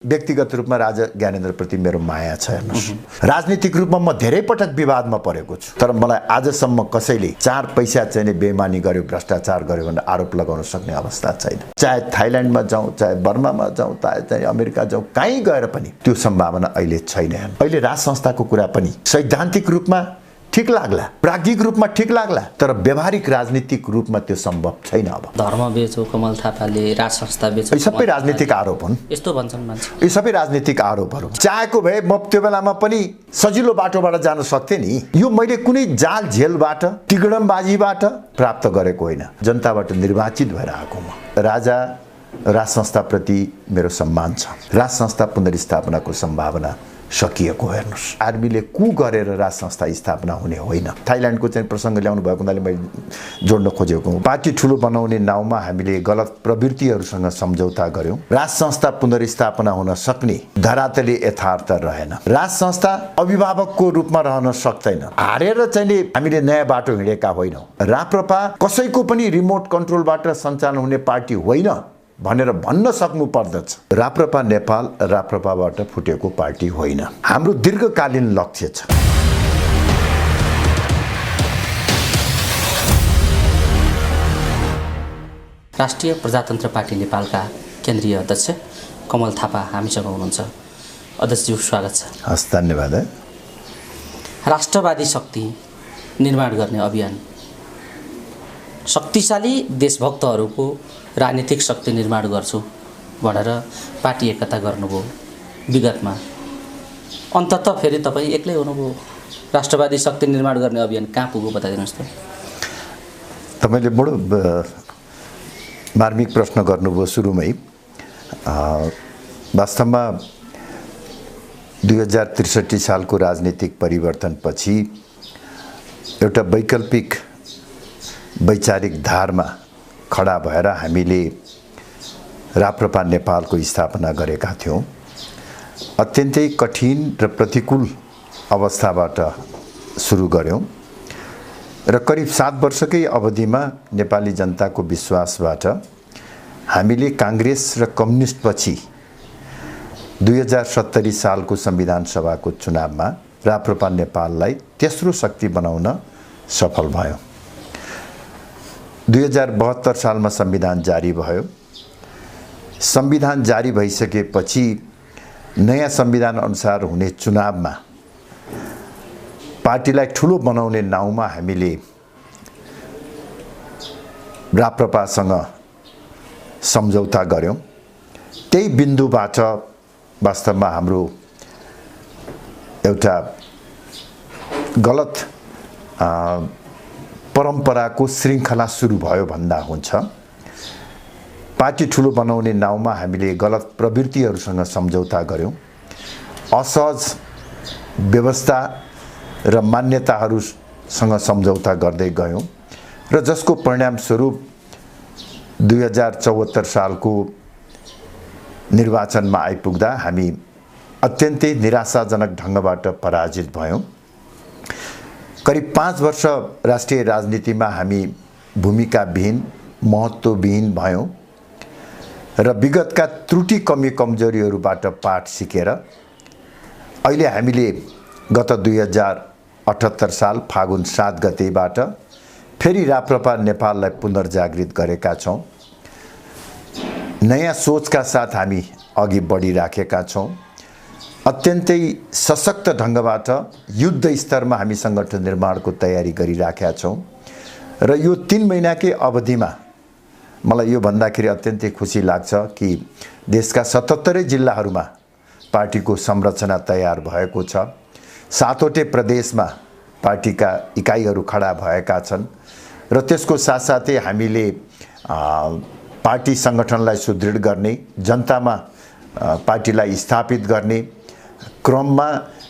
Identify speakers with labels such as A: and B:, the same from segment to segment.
A: व्यक्तिगत रूपमा राजा ज्ञानेन्द्रप्रति मेरो माया छ हेर्नुहोस्। राजनीतिक रूपमा म धेरै पटक विवादमा परेको छु, तर मलाई आजसम्म कसैले 4 पैसा चाहिँ बेइमानी गर्यो, भ्रष्टाचार गर्यो भनेर आरोप लगाउन सक्ने अवस्था छैन। चाहे थाइल्यान्डमा जाउँ, चाहे बर्मामा जाउँ, चाहे अमेरिका जाउँ, कहीँ गएर पनि त्यो सम्भावना अहिले छैन। अहिले राज संस्थाको कुरा पनि सैद्धान्तिक रूपमा ठीक लाग्ला, प्राज्ञिक रूपमा ठीक लाग्ला, तर व्यावहारिक राजनीतिक रूपमा त्यो सम्भव छैन। अब
B: धर्म बेचो कमल थापाले, राज संस्था बेचो,
A: यी सबै राजनीतिक आरोप हुन्।
B: यस्तो भन्छन् मान्छे,
A: यी सबै राजनीतिक आरोपहरू। चाहेको भए म त्यो बेलामा पनि सजिलो बाटोबाट जान सक्थेँ नि। यो मैले कुनै जाल झेलबाट, तिगडमबाजीबाट प्राप्त गरेको होइन, जनताबाट निर्वाचित भएर आएको म। राजा राज संस्थाप्रति मेरो सम्मान छ। राज संस्था पुनर्स्थापनाको सम्भावना सकिएको हेर्नुहोस्। आर्मीले कु गरेर राज संस्था स्थापना हुने होइन। थाइल्यान्डको चाहिँ प्रसङ्ग ल्याउनु भएको हुनाले मैले जोड्न खोजेको हुँ। पार्टी ठुलो बनाउने नाउँमा हामीले गलत प्रवृत्तिहरूसँग सम्झौता गर्यौँ। राज संस्था पुनर्स्थापना हुन सक्ने धरातले यथार्थ रहेन। राज संस्था अभिभावकको रूपमा रहन सक्दैन। हारेर चाहिँ हामीले नयाँ बाटो हिँडेका होइनौँ। राप्रपा कसैको पनि रिमोट कन्ट्रोलबाट सञ्चालन हुने पार्टी होइन भनेर भन्न सक्नु पर्दछ। राप्रपा नेपाल राप्रपाबाट फुटेको पार्टी होइन। हाम्रो दीर्घकालीन लक्ष्य छ।
B: राष्ट्रिय प्रजातन्त्र पार्टी नेपालका केन्द्रीय अध्यक्ष कमल थापा हामीसँग हुनुहुन्छ। अध्यक्षज्यू स्वागत छ।
A: हस्, धन्यवाद।
B: राष्ट्रवादी शक्ति निर्माण गर्ने अभियान, शक्तिशाली देशभक्तहरूको राजनीतिक शक्ति निर्माण गर्छु भनेर पार्टी एकता गर्नुभयो विगतमा। अन्ततः फेरि तपाईँ एक्लै हुनुभयो। राष्ट्रवादी शक्ति निर्माण गर्ने अभियान कहाँ पुग्यो बताइदिनुहोस् त।
A: तपाईँले बडो मार्मिक प्रश्न गर्नुभयो सुरुमै। वास्तवमा 2063 सालको राजनीतिक परिवर्तनपछि एउटा वैकल्पिक वैचारिक धारमा खडा भएर हामीले राप्रपा नेपालको स्थापना गरेका थियौँ। अत्यन्तै कठिन र प्रतिकूल अवस्थाबाट सुरु गऱ्यौँ र करिब 7 वर्षकै अवधिमा नेपाली जनताको विश्वासबाट हामीले काङ्ग्रेस र कम्युनिस्टपछि 2070 सालको संविधान सभाको चुनावमा राप्रपा नेपाललाई तेस्रो शक्ति बनाउन सफल भयौँ। 2072 सालमा संविधान जारी भयो। संविधान जारी भइसकेपछि नयाँ संविधान अनुसार हुने चुनावमा पार्टीलाई ठुलो बनाउने नाउँमा हामीले राप्रपासँग सम्झौता गर्यौँ। त्यही बिन्दुबाट वास्तवमा हाम्रो एउटा गलत परम्पराको श्रृङ्खला सुरु भयो भन्दा हुन्छ। पार्टी ठुलो बनाउने नाउँमा हामीले गलत प्रवृत्तिहरूसँग सम्झौता गर्यौँ। असहज व्यवस्था र मान्यताहरूसँग सम्झौता गर्दै गयौँ र जसको परिणामस्वरूप 2074 सालको निर्वाचनमा आइपुग्दा हामी अत्यन्तै निराशाजनक ढङ्गबाट पराजित भयौँ। करिब 5 वर्ष राष्ट्रिय राजनीतिमा हामी भूमिकाविहीन, महत्त्वविहीन भयौँ र विगतका त्रुटि कमी कमजोरीहरूबाट पाठ सिकेर अहिले हामीले गत 2078 साल फागुन 7 गतेबाट फेरि राप्रपा नेपाललाई पुनर्जागृत गरेका छौँ। नयाँ सोचका साथ हामी अघि बढिराखेका छौँ। अत्यन्तै सशक्त ढङ्गबाट युद्ध स्तरमा हामी सङ्गठन निर्माणको तयारी गरिराखेका छौँ र यो 3 महिनाकै अवधिमा मलाई यो भन्दाखेरि अत्यन्तै खुसी लाग्छ कि देशका 77 जिल्लाहरूमा पार्टीको संरचना तयार भएको छ। 7वटै प्रदेशमा पार्टीका इकाइहरू खडा भएका छन् र त्यसको साथसाथै हामीले पार्टी सङ्गठनलाई सुदृढ गर्ने, जनतामा पार्टीलाई स्थापित गर्ने क्रममा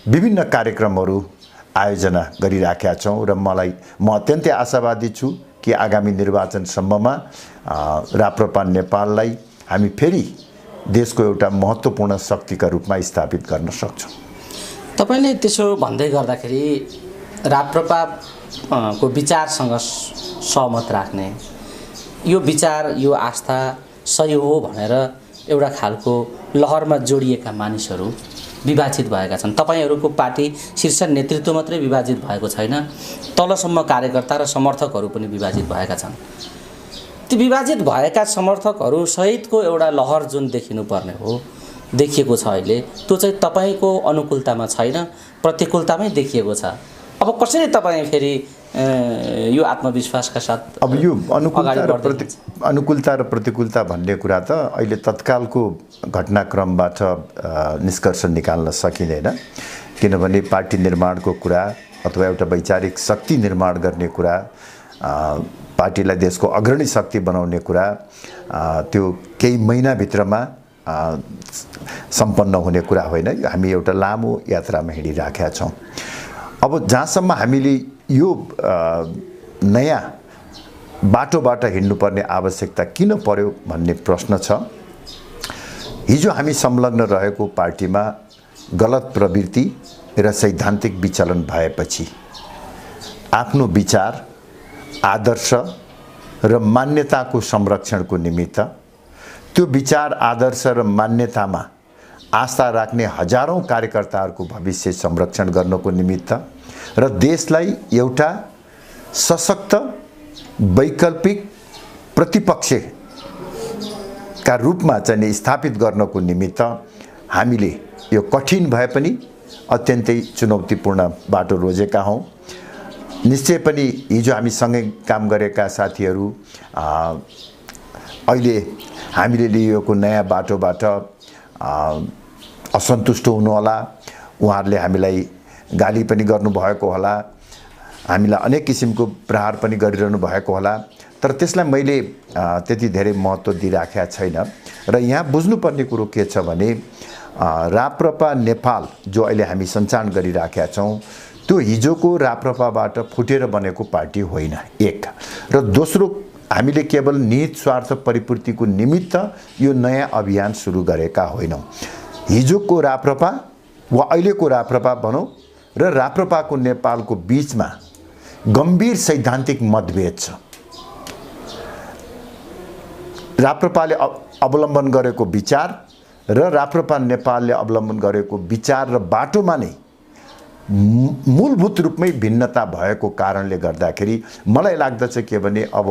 A: विभिन्न कार्यक्रमहरू आयोजना गरिराखेका छौँ र म अत्यन्तै आशावादी छु कि आगामी निर्वाचनसम्ममा राप्रपा नेपाललाई हामी फेरि देशको एउटा महत्त्वपूर्ण शक्तिका रूपमा स्थापित गर्न सक्छौँ।
B: तपाईँले त्यसो भन्दै गर्दाखेरि राप्रपा को विचारसँग सहमत राख्ने, यो विचार, यो आस्था सही हो भनेर एउटा खालको लहरमा जोडिएका मानिसहरू विभाजित भएका छन्। तपाईहरूको पार्टी शीर्ष नेतृत्व मात्रै विभाजित भएको छैन, तलसम्म कार्यकर्ता र समर्थकहरू पनि विभाजित भएका छन्। ती विभाजित भएका समर्थकहरू सहितको एउटा लहर जुन देखिनुपर्ने हो देखिएको छ अहिले, त्यो चाहिँ तपाईको अनुकूलतामा छैन, प्रतिकूलतामै देखिएको छ। अब कसरी तपाईँ फेरि यो आत्मविश्वासका साथ
A: अब यो अनुकूलता र प्रतिकूलता भन्ने कुरा त अहिले तत्कालको घटनाक्रमबाट निष्कर्ष निकाल्न सकिँदैन, किनभने पार्टी निर्माणको कुरा अथवा एउटा वैचारिक शक्ति निर्माण गर्ने कुरा, पार्टीलाई देशको अग्रणी शक्ति बनाउने कुरा त्यो केही महिनाभित्रमा सम्पन्न हुने कुरा होइन। हामी एउटा लामो यात्रामा हिँडिराखेका छौँ। अब जहाँसम्म हामीले यो नयाँ बाटोबाट हिँड्नुपर्ने आवश्यकता किन पर्यो भन्ने प्रश्न छ। हिजो हामी संलग्न रहेको पार्टीमा गलत प्रवृत्ति र सैद्धान्तिक विचलन भएपछि आफ्नो विचार, आदर्श र मान्यताको संरक्षणको निमित्त, त्यो विचार, आदर्श र मान्यतामा आस्था राख्ने हजारौं कार्यकर्ताहरूको भविष्य संरक्षण गर्नको निमित्त र देशलाई एउटा सशक्त वैकल्पिक प्रतिपक्षका रूपमा चाहिँ स्थापित गर्नको निमित्त हामीले यो कठिन भए पनि अत्यन्तै चुनौतीपूर्ण बाटो रोजेका हौं। निश्चय पनि हिजो हामी सँगै काम गरेका साथीहरू अहिले हामीले लिएको नयाँ बाटोबाट असन्तुष्ट हुनुहोला, उहाँहरूले हामीलाई गाली पनि गर्नुभएको होला, हामीलाई अनेक किसिमको प्रहार पनि गरिरहनु भएको होला, तर त्यसलाई मैले त्यति धेरै महत्त्व दिइराखेका छैन। र यहाँ बुझ्नुपर्ने कुरो के छ भने राप्रपा नेपाल जो अहिले हामी सञ्चालन गरिराखेका छौँ त्यो हिजोको राप्रपाबाट फुटेर बनेको पार्टी होइन, एक। र दोस्रो, हामीले केवल निहित स्वार्थ परिपूर्तिको निमित्त यो नयाँ अभियान सुरु गरेका होइनौँ। हिजोको राप्रपा वा अहिलेको राप्रपा भनौँ र राप्रपाको नेपालको बीचमा गम्भीर सैद्धान्तिक मतभेद छ। राप्रपाले अवलम्बन गरेको विचार र राप्रपा नेपालले अवलम्बन गरेको विचार र बाटोमा नै मूलभूत रूपमै भिन्नता भएको कारणले गर्दाखेरि मलाई लाग्दछ के भने अब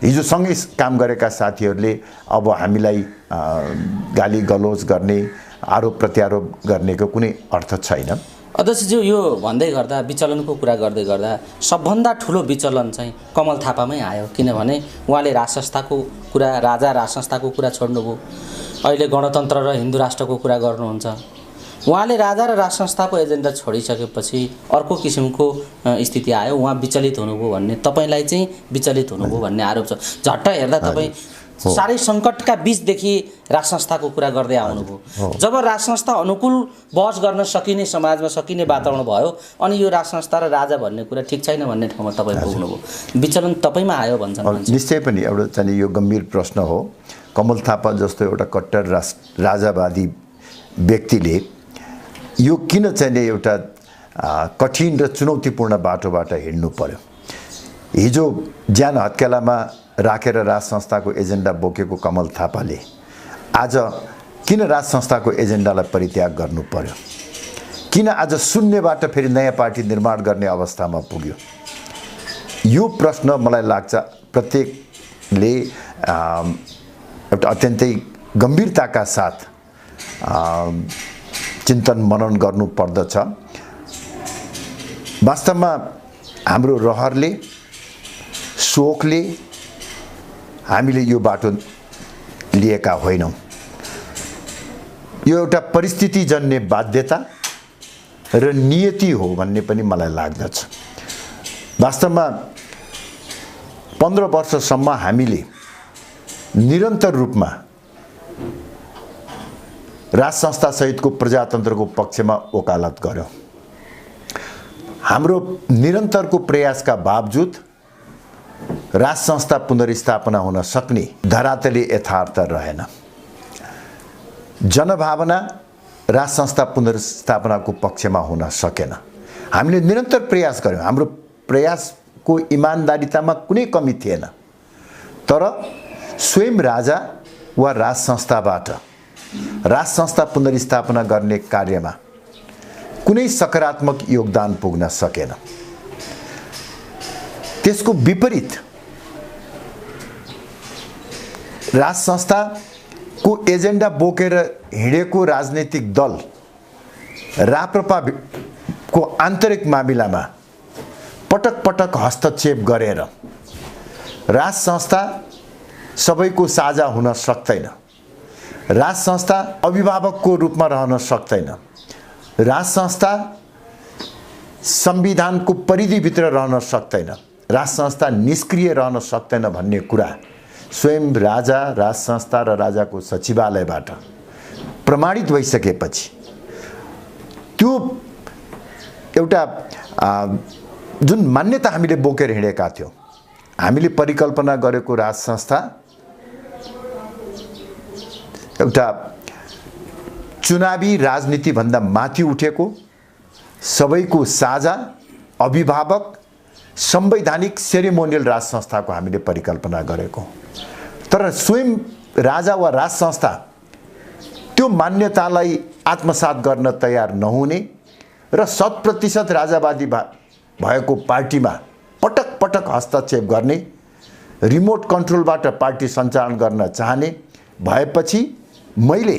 A: हिजो सँगै काम गरेका साथीहरूले अब हामीलाई गाली गलोज गर्ने, आरोप प्रत्यारोप गर्नेको कुनै अर्थ छैन।
B: अध्यक्षज्यू, यो भन्दै गर्दा विचलनको कुरा गर्दै गर्दा सबभन्दा ठुलो विचलन चाहिँ कमल थापामै आयो, किनभने उहाँले राज संस्थाको कुरा, राजा राज संस्थाको कुरा छोड्नुभयो, अहिले गणतन्त्र र हिन्दू राष्ट्रको कुरा गर्नुहुन्छ। उहाँले राजा र राज संस्थाको एजेन्डा छोडिसकेपछि अर्को किसिमको स्थिति आयो, उहाँ विचलित हुनुभयो भन्ने, तपाईलाई चाहिँ विचलित हुनुभयो भन्ने आरोप छ। झट्ट हेर्दा तपाईँ साह्रै सङ्कटका बीचदेखि राज संस्थाको कुरा गर्दै आउनुभयो। जब राज संस्था अनुकूल बहस गर्न सकिने, समाजमा सकिने वातावरण भयो अनि यो राज संस्था र राजा भन्ने कुरा ठिक छैन भन्ने ठाउँमा तपाईँ पुग्नुभयो, विचलन तपाईँमा आयो भन्छन्।
A: निश्चय पनि एउटा चाहिँ यो गम्भीर प्रश्न हो। कमल थापा जस्तो एउटा कट्टर राजावादी व्यक्तिले यो किन चाहिँ एउटा कठिन र चुनौतीपूर्ण बाटोबाट हिँड्नु पर्यो। हिजो ज्यान हत्केलामा राखेर राज संस्थाको एजेन्डा बोकेको कमल थापाले आज किन राज संस्थाको एजेन्डालाई परित्याग गर्नु पर्यो, किन आज शून्यबाट फेरि नयाँ पार्टी निर्माण गर्ने अवस्थामा पुग्यो। यो प्रश्न मलाई लाग्छ प्रत्येकले एउटा अत्यन्तै गम्भीरताका साथ चिन्तन मनन गर्नु पर्दछ। वास्तवमा हाम्रो रहरले, शोकले हामीले यो बाटो लिएका होइनौँ। यो एउटा परिस्थितिजन्य बाध्यता र नियति हो भन्ने पनि मलाई लाग्दछ। वास्तवमा 15 वर्षसम्म हामीले निरन्तर रूपमा राज संस्था सहितको प्रजातन्त्रको पक्षमा वकालत गर्यौं। हाम्रो निरन्तरको प्रयासका बावजुद राज संस्था पुनर्स्थापना हुन सक्ने धरातले यथार्थ रहेन। जनभावना राज संस्था पुनर्स्थापनाको पक्षमा हुन सकेन। हामीले निरन्तर प्रयास गर्यौं, हाम्रो प्रयासको इमानदारीतामा कुनै कमी थिएन, तर स्वयं राजा वा राज संस्थाबाट राज संस्था पुनर्स्थापना गर्ने कार्यमा कुनै सकारात्मक योगदान पुग्न सकेन। त्यसको विपरीत राज संस्थाको एजेन्डा बोकेर हिँडेको राजनीतिक दल राप्रपाको आन्तरिक मामिलामा पटक पटक हस्तक्षेप गरेर राज संस्था सबैको साझा हुन सक्दैन, राज संस्था अभिभावकको रूपमा रहन सक्दैन, राज संस्था संविधानको परिधिभित्र रहन सक्दैन, राज संस्था निष्क्रिय रहन सक्दैन भन्ने कुरा स्वयं राजा, राज संस्था र राजाको सचिवालयबाट प्रमाणित भइसकेपछि त्यो एउटा जुन मान्यता हामीले बोकेर हिँडेका थियौँ, हामीले परिकल्पना गरेको राज संस्था एउटा चुनावी राजनीतिभन्दा माथि उठेको, सबैको साझा, अभिभावक, संवैधानिक सेरेमोनियल राज संस्थाको हामीले परिकल्पना गरेको। तर स्वयं राजा वा राज संस्था त्यो मान्यतालाई आत्मसात गर्न तयार नहुने र 100% राजावादी भएको पार्टीमा पटक पटक हस्तक्षेप गर्ने, रिमोट कन्ट्रोलबाट पार्टी सञ्चालन गर्न चाहने भएपछि मैले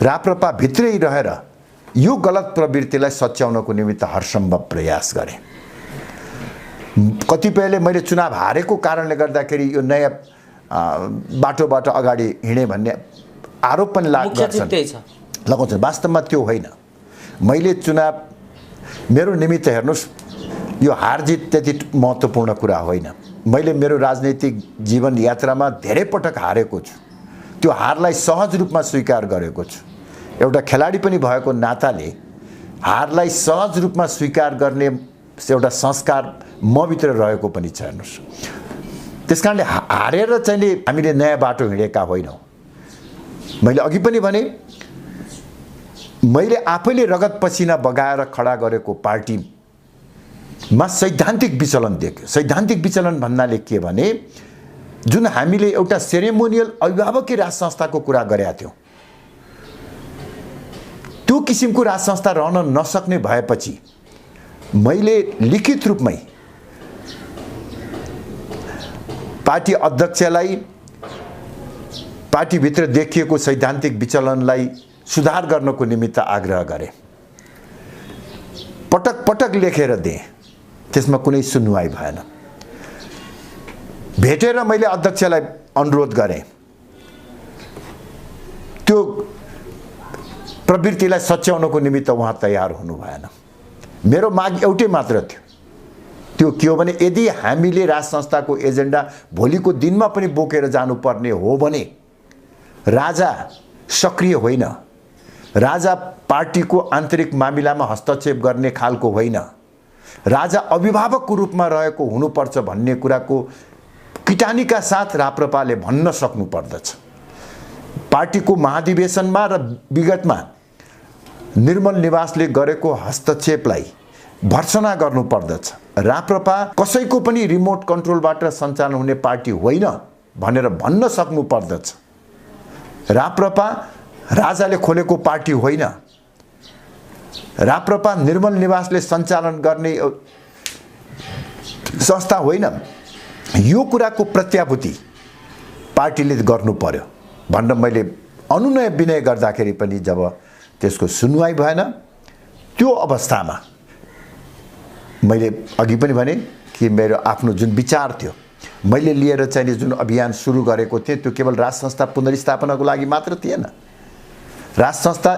A: राप्रपा भित्रै रहेर यो गलत प्रवृत्तिलाई सच्याउनको निमित्त हरसम्भव प्रयास गरेँ। कतिपयले मैले चुनाव हारेको कारणले गर्दाखेरि यो नयाँ बाटोबाट अगाडि हिँडे भन्ने आरोप पनि लगाउँछन्। वास्तवमा त्यो होइन। मैले चुनाव मेरो निमित्त हेर्नुहोस्, यो हार जित त्यति महत्त्वपूर्ण कुरा होइन। मैले मेरो राजनीतिक जीवन यात्रामा धेरै पटक हारेको छु, त्यो हारलाई सहज रूपमा स्वीकार गरेको छु। एउटा खेलाडी पनि भएको नाताले हारलाई सहज रूपमा स्वीकार गर्ने एउटा संस्कार मभित्र रहेको पनि छ। हेर्नुहोस्, त्यस कारणले हारेर चाहिँ हामीले नयाँ बाटो हिँडेका होइनौँ। मैले अघि पनि भने, मैले आफैले रगत पसिना बगाएर खडा गरेको पार्टीमा सैद्धान्तिक विचलन देख्यो। सैद्धान्तिक विचलन भन्नाले के भने, जुन हामीले एउटा सेरेमोनियल अभिभावकीय राज संस्थाको कुरा गरेका थियौँ, त्यो किसिमको राज संस्था रहन नसक्ने भएपछि मैले लिखित रूपमै पार्टी अध्यक्षलाई पार्टीभित्र देखिएको सैद्धान्तिक विचलनलाई सुधार गर्नको निमित्त आग्रह गरेँ। पटक पटक लेखेर दिएँ, त्यसमा कुनै सुनवाई भएन। भेटेर मैले अध्यक्षलाई अनुरोध गरेँ, त्यो प्रवृत्तिलाई सच्याउनको निमित्त उहाँ तयार हुनु भएन। मेरो माग एउटै मात्र थियो, त्यो के हो भने यदि हामीले राज संस्थाको एजेन्डा भोलिको दिनमा पनि बोकेर जानुपर्ने हो भने राजा सक्रिय होइन, राजा पार्टीको आन्तरिक मामिलामा हस्तक्षेप गर्ने खालको होइन, राजा अभिभावकको रूपमा रहेको हुनुपर्छ भन्ने कुराको किटानीका साथ राप्रपाले भन्न सक्नु पर्दछ। पार्टीको महाधिवेशनमा र विगतमा निर्मल निवासले गरेको हस्तक्षेपलाई भर्त्सना गर्नु पर्दछ। राप्रपा कसैको पनि रिमोट कन्ट्रोलबाट सञ्चालन हुने पार्टी होइन भनेर भन्न सक्नु पर्दछ। राप्रपा राजाले खोलेको पार्टी होइन, राप्रपा निर्मल निवासले सञ्चालन गर्ने संस्था होइन। यो कुराको प्रत्याभूति पार्टीले गर्नु पर्यो भनेर मैले अनुनय विनय गर्दाखेरि पनि जब त्यसको सुनवाई भएन, त्यो अवस्थामा मैले अघि पनि भने कि मेरो आफ्नो जुन विचार थियो, मैले लिएर चाहिँ जुन अभियान सुरु गरेको थिएँ, त्यो केवल राज संस्था पुनर्स्थापनाको लागि मात्र थिएन। राज संस्था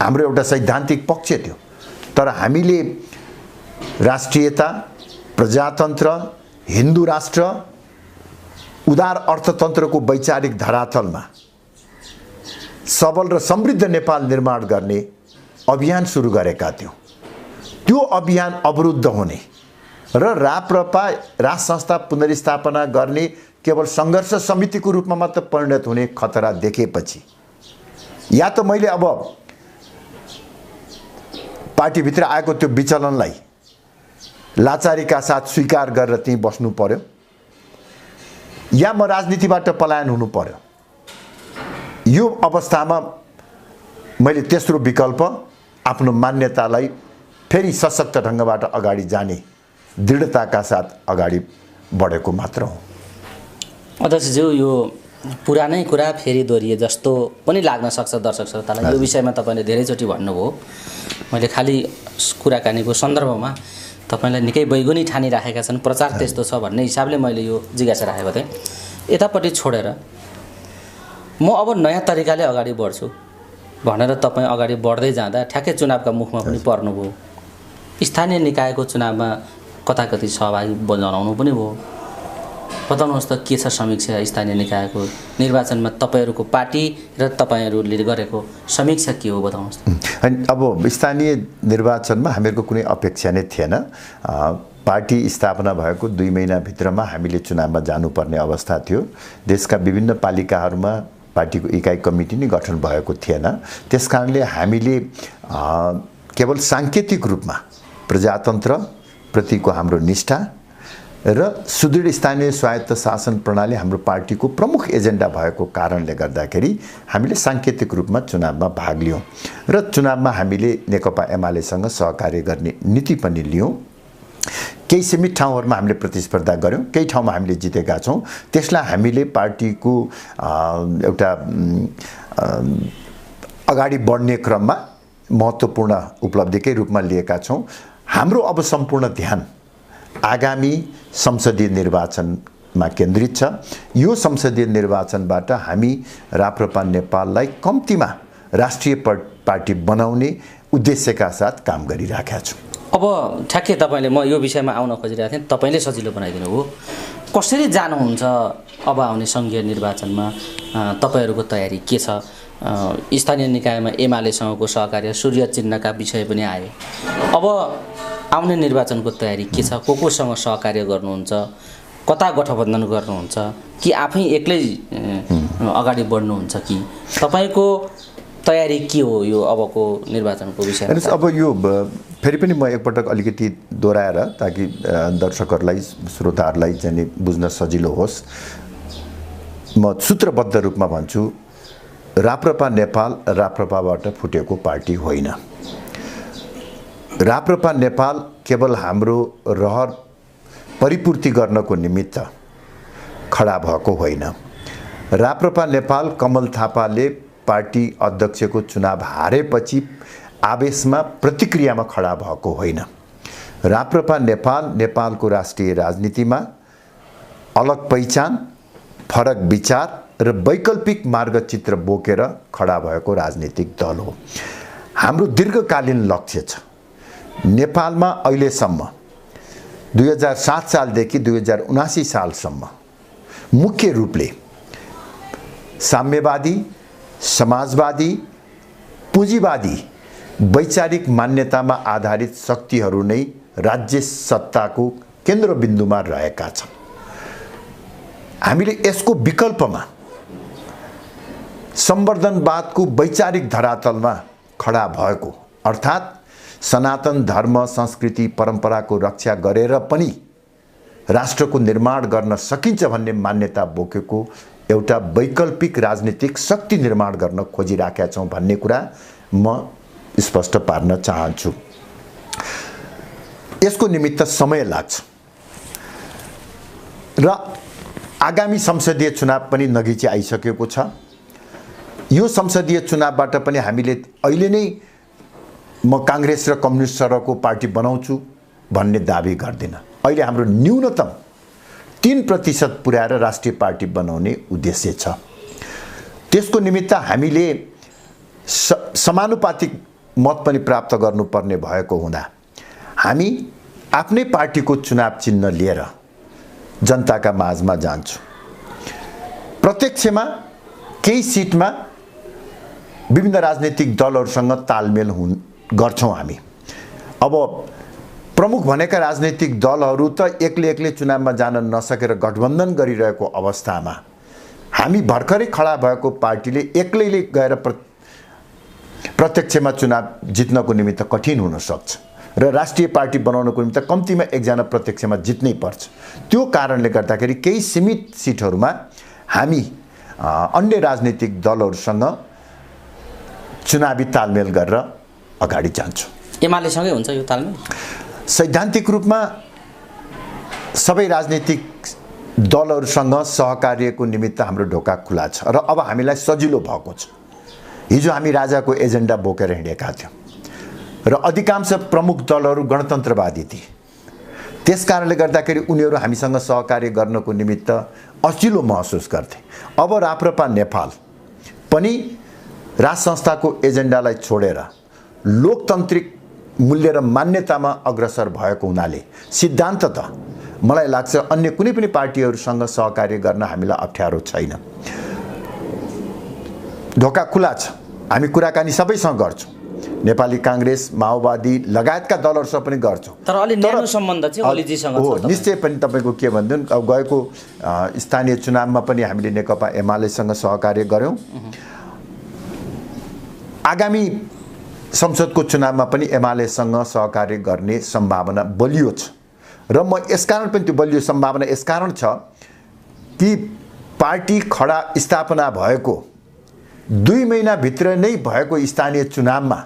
A: हाम्रो एउटा सैद्धान्तिक पक्ष थियो, तर हामीले राष्ट्रियता, प्रजातन्त्र, हिन्दू राष्ट्र, उदार अर्थतन्त्रको वैचारिक धरातलमा सबल र समृद्ध नेपाल निर्माण गर्ने अभियान सुरु गरेका थियौँ। त्यो अभियान अवरुद्ध हुने र राप्रपा राज संस्था पुनर्स्थापना गर्ने केवल सङ्घर्ष समितिको रूपमा मात्र परिणत हुने खतरा देखेपछि या त मैले अब पार्टीभित्र आएको त्यो विचलनलाई लाचारीका साथ स्वीकार गरेर त्यहीँ बस्नु पर्यो, या म राजनीतिबाट पलायन हुनु पर्यो। यो अवस्थामा मैले तेस्रो विकल्प आफ्नो मान्यतालाई फेरि सशक्त ढङ्गबाट अगाडि जाने दृढताका साथ अगाडि बढेको मात्र हो।
B: अध्यक्षज्यू, यो पुरानै कुरा फेरि दोहोरिए जस्तो पनि लाग्न सक्छ दर्शक श्रोतालाई। यो विषयमा तपाईँले धेरैचोटि भन्नुभयो। मैले खालि कुराकानीको सन्दर्भमा तपाईँलाई निकै बैगुनी ठानिराखेका छन्, प्रचार त्यस्तो छ भन्ने हिसाबले मैले यो जिज्ञासा राखेको थिएँ। यतापट्टि छोडेर म अब नयाँ तरिकाले अगाडि बढ्छु भनेर तपाईँ अगाडि बढ्दै जाँदा ठ्याक्कै चुनावका मुखमा पनि पर्नुभयो। स्थानीय निकायको चुनावमा कताकति सहभागी बनाउनु पनि भयो। बताउनुहोस् त के छ समीक्षा स्थानीय निकायको निर्वाचनमा तपाईँहरूको पार्टी र तपाईँहरूले गरेको समीक्षा के हो बताउनुहोस् त।
A: अब स्थानीय निर्वाचनमा हामीहरूको कुनै अपेक्षा नै थिएन। पार्टी स्थापना भएको 2 महिनाभित्रमा हामीले चुनावमा जानुपर्ने अवस्था थियो। देशका विभिन्न पालिकाहरूमा पार्टीको इकाइ कमिटी नै गठन भएको थिएन। त्यसकारणले हामीले केवल साङ्केतिक रूपमा प्रजातन्त्रप्रतिको हाम्रो निष्ठा र सुदृढ स्थानीय स्वायत्त शासन प्रणाली हाम्रो पार्टीको प्रमुख एजेन्डा भएको कारणले गर्दाखेरि हामीले साङ्केतिक रूपमा चुनावमा भाग लियौँ र चुनावमा हामीले नेकपा एमालेसँग सहकार्य गर्ने नीति पनि लियौँ। केही सीमित ठाउँहरूमा हामीले प्रतिस्पर्धा गऱ्यौँ, केही ठाउँमा हामीले जितेका छौँ। त्यसलाई हामीले पार्टीको एउटा अगाडि बढ्ने क्रममा महत्त्वपूर्ण उपलब्धिकै रूपमा लिएका छौँ। हाम्रो अब सम्पूर्ण ध्यान आगामी संसदीय निर्वाचनमा केन्द्रित छ। यो संसदीय निर्वाचनबाट हामी राप्रपा नेपाललाई कम्तीमा राष्ट्रिय पार्टी बनाउने उद्देश्यका साथ काम गरिराखेका छौँ।
B: अब ठ्याक्कै तपाईँले, म यो विषयमा आउन खोजिरहेको थिएँ, तपाईँले सजिलो बनाइदिनु हो। कसरी जानुहुन्छ अब आउने सङ्घीय निर्वाचनमा? तपाईँहरूको तयारी के छ? स्थानीय निकायमा एमालेसँगको सहकार्य, सूर्य चिन्हका विषय पनि आए। अब आउने निर्वाचनको तयारी के छ? कोसँग सहकार्य गर्नुहुन्छ? कता गठबन्धन गर्नुहुन्छ कि आफै एक्लै अगाडि बढ्नुहुन्छ कि तपाईँको तयारी के हो यो अबको निर्वाचनको विषयमा?
A: अब यो फेरि पनि म एकपटक अलिकति दोहोऱ्याएर ताकि दर्शकहरूलाई श्रोताहरूलाई चाहिँ बुझ्न सजिलो होस्, म सूत्रबद्ध रूपमा भन्छु। राप्रपा नेपाल राप्रपाबाट फुटेको पार्टी होइन। राप्रपा नेपाल केवल हाम्रो रहर परिपूर्ति गर्नको निमित्त खडा भएको होइन। राप्रपा नेपाल कमल थापाले पार्टी अध्यक्षको चुनाव हारेपछि आवेशमा प्रतिक्रियामा खडा भएको होइन। राप्रपा नेपाल नेपालको राष्ट्रिय राजनीतिमा अलग पहिचान, फरक विचार र वैकल्पिक मार्गचित्र बोकेर खडा भएको राजनीतिक दल हो। हाम्रो दीर्घकालीन लक्ष्य छ नेपालमा अहिलेसम्म 2007 सालदेखि 2079 सालसम्म मुख्य रूपले साम्यवादी, समाजवादी, पुँजीवादी वैचारिक मान्यतामा आधारित शक्तिहरू नै राज्य सत्ताको केन्द्रबिन्दुमा रहेका छन्। हामीले यसको विकल्पमा संवर्धनवादको वैचारिक धरातलमा खडा भएको अर्थात् सनातन धर्म, संस्कृति, परम्पराको रक्षा गरेर पनि राष्ट्रको निर्माण गर्न सकिन्छ भन्ने मान्यता बोकेको एउटा वैकल्पिक राजनीतिक शक्ति निर्माण गर्न खोजिराखेका छौँ भन्ने कुरा म स्पष्ट पार्न चाहन्छु। यसको निमित्त समय लाग्छ र आगामी संसदीय चुनाव पनि नजिकै आइसकेको छ। यो संसदीय चुनावबाट पनि हामीले अहिले नै म काङ्ग्रेस र कम्युनिस्ट सरको पार्टी बनाउँछु भन्ने दाबी गर्दिनँ। अहिले हाम्रो न्यूनतम 3% पुर्याएर राष्ट्रिय पार्टी बनाउने उद्देश्य छ। त्यसको निमित्त हामीले समानुपातिक मत पनि प्राप्त गर्नुपर्ने भएको हुँदा हामी आफ्नै पार्टीको चुनाव चिन्ह लिएर जनताका माझमा जान्छौँ। प्रत्यक्षमा केही सिटमा विभिन्न राजनीतिक दलहरूसँग तालमेल गर्छौँ हामी। अब प्रमुख भनेका राजनीतिक दलहरू त एक्लै चुनावमा जान नसकेर गठबन्धन गरिरहेको अवस्थामा हामी भर्खरै खडा भएको पार्टीले एक्लैले गएर प्रत्यक्षमा चुनाव जित्नको निमित्त कठिन हुन सक्छ र राष्ट्रिय पार्टी बनाउनको निमित्त कम्तीमा एकजना प्रत्यक्षमा जित्नै पर्छ। त्यो कारणले गर्दाखेरि केही सीमित सिटहरूमा हामी अन्य राजनीतिक दलहरूसँग चुनावी तालमेल गरेर अगाडि जान्छौँ।
B: एमालेसँगै हुन्छ यो तालमेल?
A: सैद्धान्तिक रूपमा सबै राजनीतिक दलहरूसँग सहकार्यको निमित्त हाम्रो ढोका खुला छ र अब हामीलाई सजिलो भएको छ। हिजो हामी राजाको एजेन्डा बोकेर हिँडेका थियौँ र अधिकांश प्रमुख दलहरू गणतन्त्रवादी थिए। त्यस कारणले गर्दाखेरि उनीहरू हामीसँग सहकार्य गर्नको निमित्त अचिलो महसुस गर्थे। अब राप्रपा नेपाल पनि राज संस्थाको एजेन्डालाई छोडेर लोकतान्त्रिक मूल्य र मान्यतामा अग्रसर भएको हुनाले सिद्धान्ततः मलाई लाग्छ अन्य कुनै पनि पार्टीहरूसँग सहकार्य गर्न हामीलाई अप्ठ्यारो छैन। ढोका खुला छ। हामी कुराकानी सबैसँग गर्छौँ। नेपाली काङ्ग्रेस, माओवादी लगायतका दलहरूसँग पनि गर्छौँ।
B: तर अलि न्यानो सम्बन्ध चाहिँ ओलीजीसँग छ।
A: हो, निश्चय पनि तपाईँको के भनिदिउँ, अब गएको स्थानीय चुनावमा पनि हामीले नेकपा एमालेसँग सहकार्य गऱ्यौँ। आगामी संसदको चुनावमा पनि एमालेसँग सहकार्य गर्ने सम्भावना बलियो छ र म यसकारण पनि त्यो बलियो सम्भावना यसकारण छ कि पार्टी खडा स्थापना भएको 2 महिनाभित्र नै भएको स्थानीय चुनावमा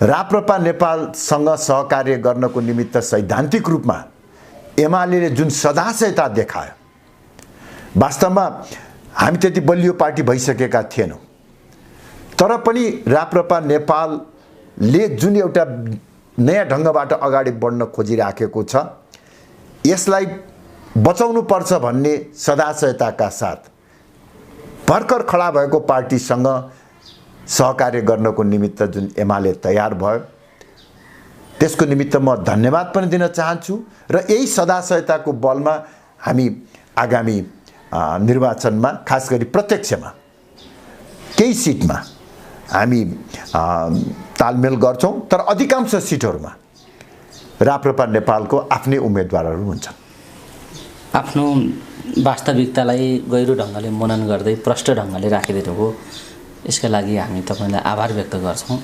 A: राप्रपा नेपालसँग सहकार्य गर्नको निमित्त सैद्धान्तिक रूपमा एमाले जुन सदाशयता देखायो, वास्तवमा हामी त्यति बलियो पार्टी भइसकेका थिएनौँ। तर पनि राप्रपा नेपालले जुन एउटा नयाँ ढङ्गबाट अगाडि बढ्न खोजिराखेको छ, यसलाई बचाउनु पर्छ भन्ने सदाशयताका साथ भर्खर खडा भएको पार्टीसँग सहकार्य गर्नको निमित्त जुन एमाले तयार भयो, त्यसको निमित्त म धन्यवाद पनि दिन चाहन्छु र यही सदाशयताको बलमा हामी आगामी निर्वाचनमा, खास गरी प्रत्यक्षमा केही सिटमा हामी तालमेल गर्छौँ। तर अधिकांश सिटहरूमा राप्रपा नेपालको आफ्नै उम्मेदवारहरू हुन्छन्।
B: आफ्नो वास्तविकतालाई गहिरो ढङ्गले मनन गर्दै प्रष्ट ढङ्गले राखिदिनुभयो, यसका लागि हामी तपाईँलाई आभार व्यक्त गर्छौँ।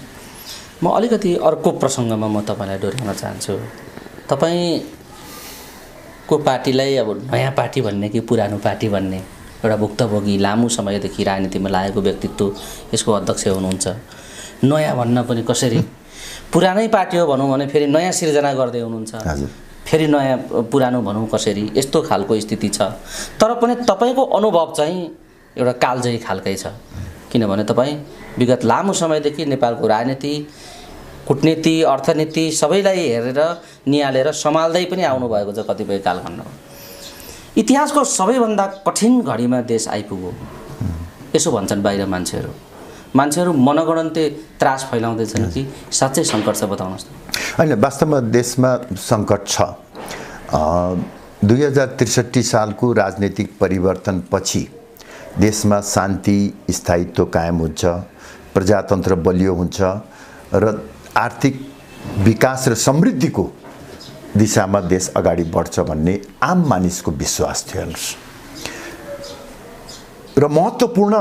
B: म अलिकति अर्को प्रसङ्गमा म तपाईँलाई डोर्याउन चाहन्छु। तपाईँको पार्टीलाई अब नयाँ पार्टी भन्ने कि पुरानो पार्टी भन्ने एउटा भुक्तभोगी लामो समयदेखि राजनीतिमा लागेको व्यक्तित्व यसको अध्यक्ष हुनुहुन्छ। नयाँ भन्न पनि कसरी, पुरानै पार्टी हो भनौँ भने फेरि नयाँ सिर्जना गर्दै हुनुहुन्छ, फेरि नयाँ पुरानो भनौँ कसरी, यस्तो खालको स्थिति छ। तर पनि तपाईँको अनुभव चाहिँ एउटा कालजयी खालकै छ, किनभने तपाईँ विगत लामो समयदेखि नेपालको राजनीति, कूटनीति, अर्थनीति सबैलाई हेरेर निहालेर सम्हाल्दै पनि आउनुभएको छ कतिपय कालखण्डमा। इतिहासको सबैभन्दा कठिन घडीमा देश आइपुग्यो यसो भन्छन् बाहिर मान्छेहरू मनगणन्ते त्रास फैलाउँदैछन् कि साँच्चै सङ्कट छ, बताउनुहोस् त।
A: होइन, वास्तवमा देशमा सङ्कट छ। 2063 सालको राजनीतिक परिवर्तनपछि देशमा शान्ति, स्थायित्व कायम हुन्छ, प्रजातन्त्र बलियो हुन्छ र आर्थिक विकास र समृद्धिको दिशामा देश अगाडि बढ्छ भन्ने आम मानिसको विश्वास थियो र महत्त्वपूर्ण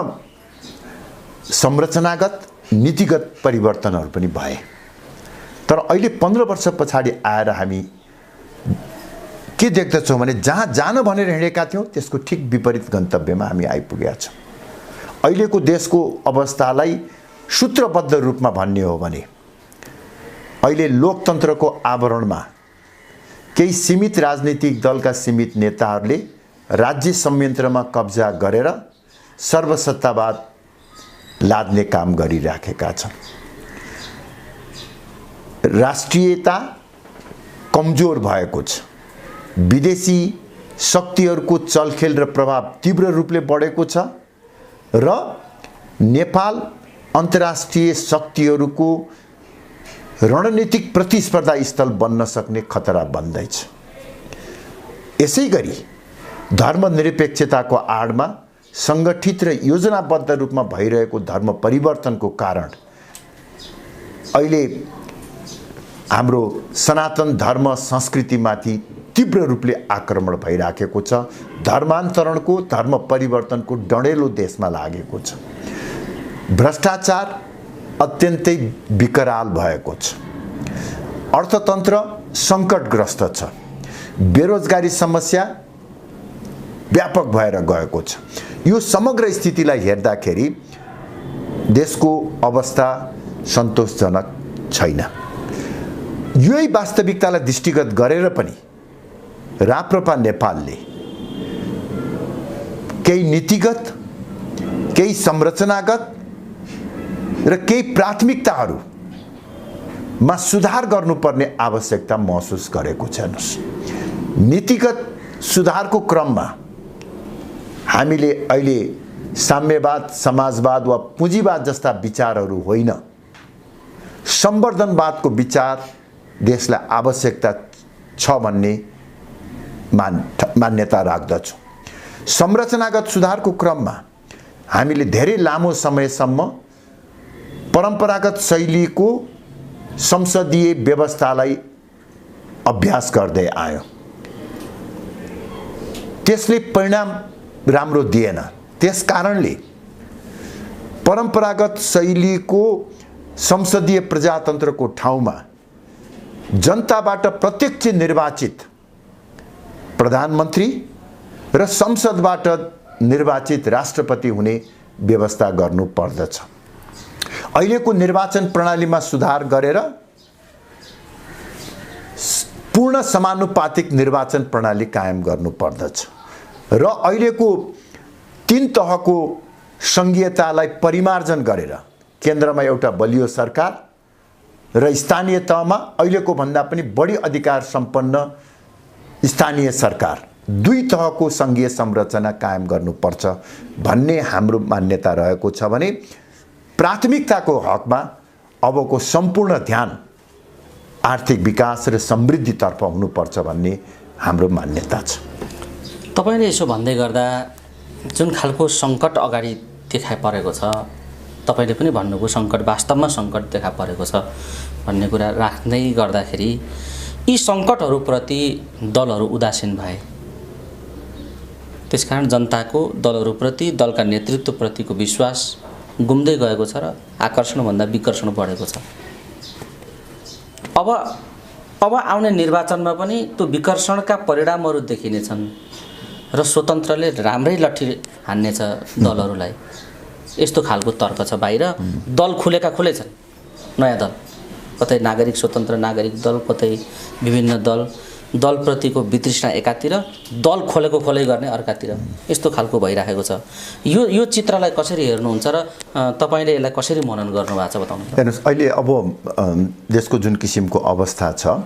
A: संरचनागत नीतिगत परिवर्तनहरू पनि भए। तर अहिले 15 वर्ष पछाडि आएर हामी के देख्दछौँ भने जहाँ जान भनेर हिँडेका थियौँ त्यसको ठिक विपरीत गन्तव्यमा हामी आइपुगेका छौँ। अहिलेको देशको अवस्थालाई सूत्रबद्ध रूपमा भन्ने हो भने अहिले लोकतन्त्रको आवरणमा केही सीमित राजनीतिक दलका सीमित नेताहरूले राज्य संयन्त्रमा कब्जा गरेर सर्वसत्तावाद लाद्ने काम गरिराखेका छन्। राष्ट्रियता कमजोर भएको छ। विदेशी शक्तिहरूको चलखेल र प्रभाव तीव्र रूपले बढेको छ र नेपाल अन्तर्राष्ट्रिय शक्तिहरूको रणनीतिक प्रतिस्पर्धा स्थल बन्न सक्ने खतरा बन्दैछ। यसै गरी धर्मनिरपेक्षताको आडमा सङ्गठित र योजनाबद्ध रूपमा भइरहेको धर्म परिवर्तनको कारण अहिले हाम्रो सनातन धर्म संस्कृतिमाथि तीव्र रूपले आक्रमण भइराखेको छ। धर्मान्तरणको, धर्म परिवर्तनको डडेलो देशमा लागेको छ। भ्रष्टाचार अत्यन्तै विकराल भएको छ। अर्थतन्त्र सङ्कटग्रस्त छ। बेरोजगारी समस्या व्यापक भएर गएको छ। यो समग्र स्थितिलाई हेर्दाखेरि देशको अवस्था सन्तोषजनक छैन। यही वास्तविकतालाई दृष्टिगत गरेर पनि राप्रपा नेपालले केही नीतिगत, केही संरचनागत र केही प्राथमिकताहरूमा सुधार गर्नुपर्ने आवश्यकता महसुस गरेको छ। हेर्नुहोस्, नीतिगत सुधारको क्रममा हामीले अहिले साम्यवाद, समाजवाद वा पुँजीवाद जस्ता विचारहरू होइन, संवर्धनवादको विचार देशलाई आवश्यकता छ भन्ने मान्यता राख्दछु। संरचनागत सुधारको क्रममा हामीले धेरै लामो समयसम्म परम्परागत शैलीको संसदीय व्यवस्थालाई अभ्यास गर्दै आयौँ। त्यसले परिणाम राम्रो दिएन। त्यसकारणले परम्परागत शैलीको संसदीय प्रजातन्त्रको ठाउँमा जनताबाट प्रत्यक्ष निर्वाचित प्रधानमन्त्री र संसदबाट निर्वाचित राष्ट्रपति हुने व्यवस्था गर्नु पर्दछ। अहिलेको निर्वाचन प्रणालीमा सुधार गरेर पूर्ण समानुपातिक निर्वाचन प्रणाली कायम गर्नु पर्दछ र अहिलेको 3 तहको संघीयतालाई परिमार्जन गरेर केन्द्रमा एउटा बलियो सरकार र स्थानीय तहमा अहिलेको भन्दा पनि बढी अधिकार सम्पन्न स्थानीय सरकार, 2 तहको संघीय संरचना कायम गर्नुपर्छ भन्ने हाम्रो मान्यता रहेको छ भने प्राथमिकताको हकमा अबको सम्पूर्ण ध्यान आर्थिक विकास र समृद्धितर्फ हुनुपर्छ भन्ने हाम्रो मान्यता छ।
B: तपाईले यसो भन्दै गर्दा जुन खालको सङ्कट अगाडि देखा परेको छ, तपाईले पनि भन्नुभयो सङ्कट वास्तवमा सङ्कट देखा परेको छ भन्ने कुरा राख्दै गर्दाखेरि यी सङ्कटहरूप्रति दलहरू उदासीन भए। त्यसकारण जनताको दलहरूप्रति, दलका नेतृत्वप्रतिको विश्वास गुम्दै गएको छ र आकर्षणभन्दा विकर्षण बढेको छ। अब आउने निर्वाचनमा पनि त्यो विकर्षणका परिणामहरू देखिनेछन् र स्वतन्त्रले राम्रै लट्ठी हान्नेछ दलहरूलाई, यस्तो खालको तर्क छ। बाहिर दल खुलेका खुलै छन्, नयाँ दल, कतै नागरिक स्वतन्त्र नागरिक दल, कतै विभिन्न दलप्रतिको वितृष्णा एकातिर, दल खोलेको खोलै गर्ने अर्कातिर, यस्तो खालको भइरहेको छ। यो चित्रलाई कसरी हेर्नुहुन्छ र तपाईँले यसलाई कसरी मनन गर्नुभएको छ बताउनु।
A: हेर्नुहोस्, अहिले अब देशको जुन किसिमको अवस्था छ,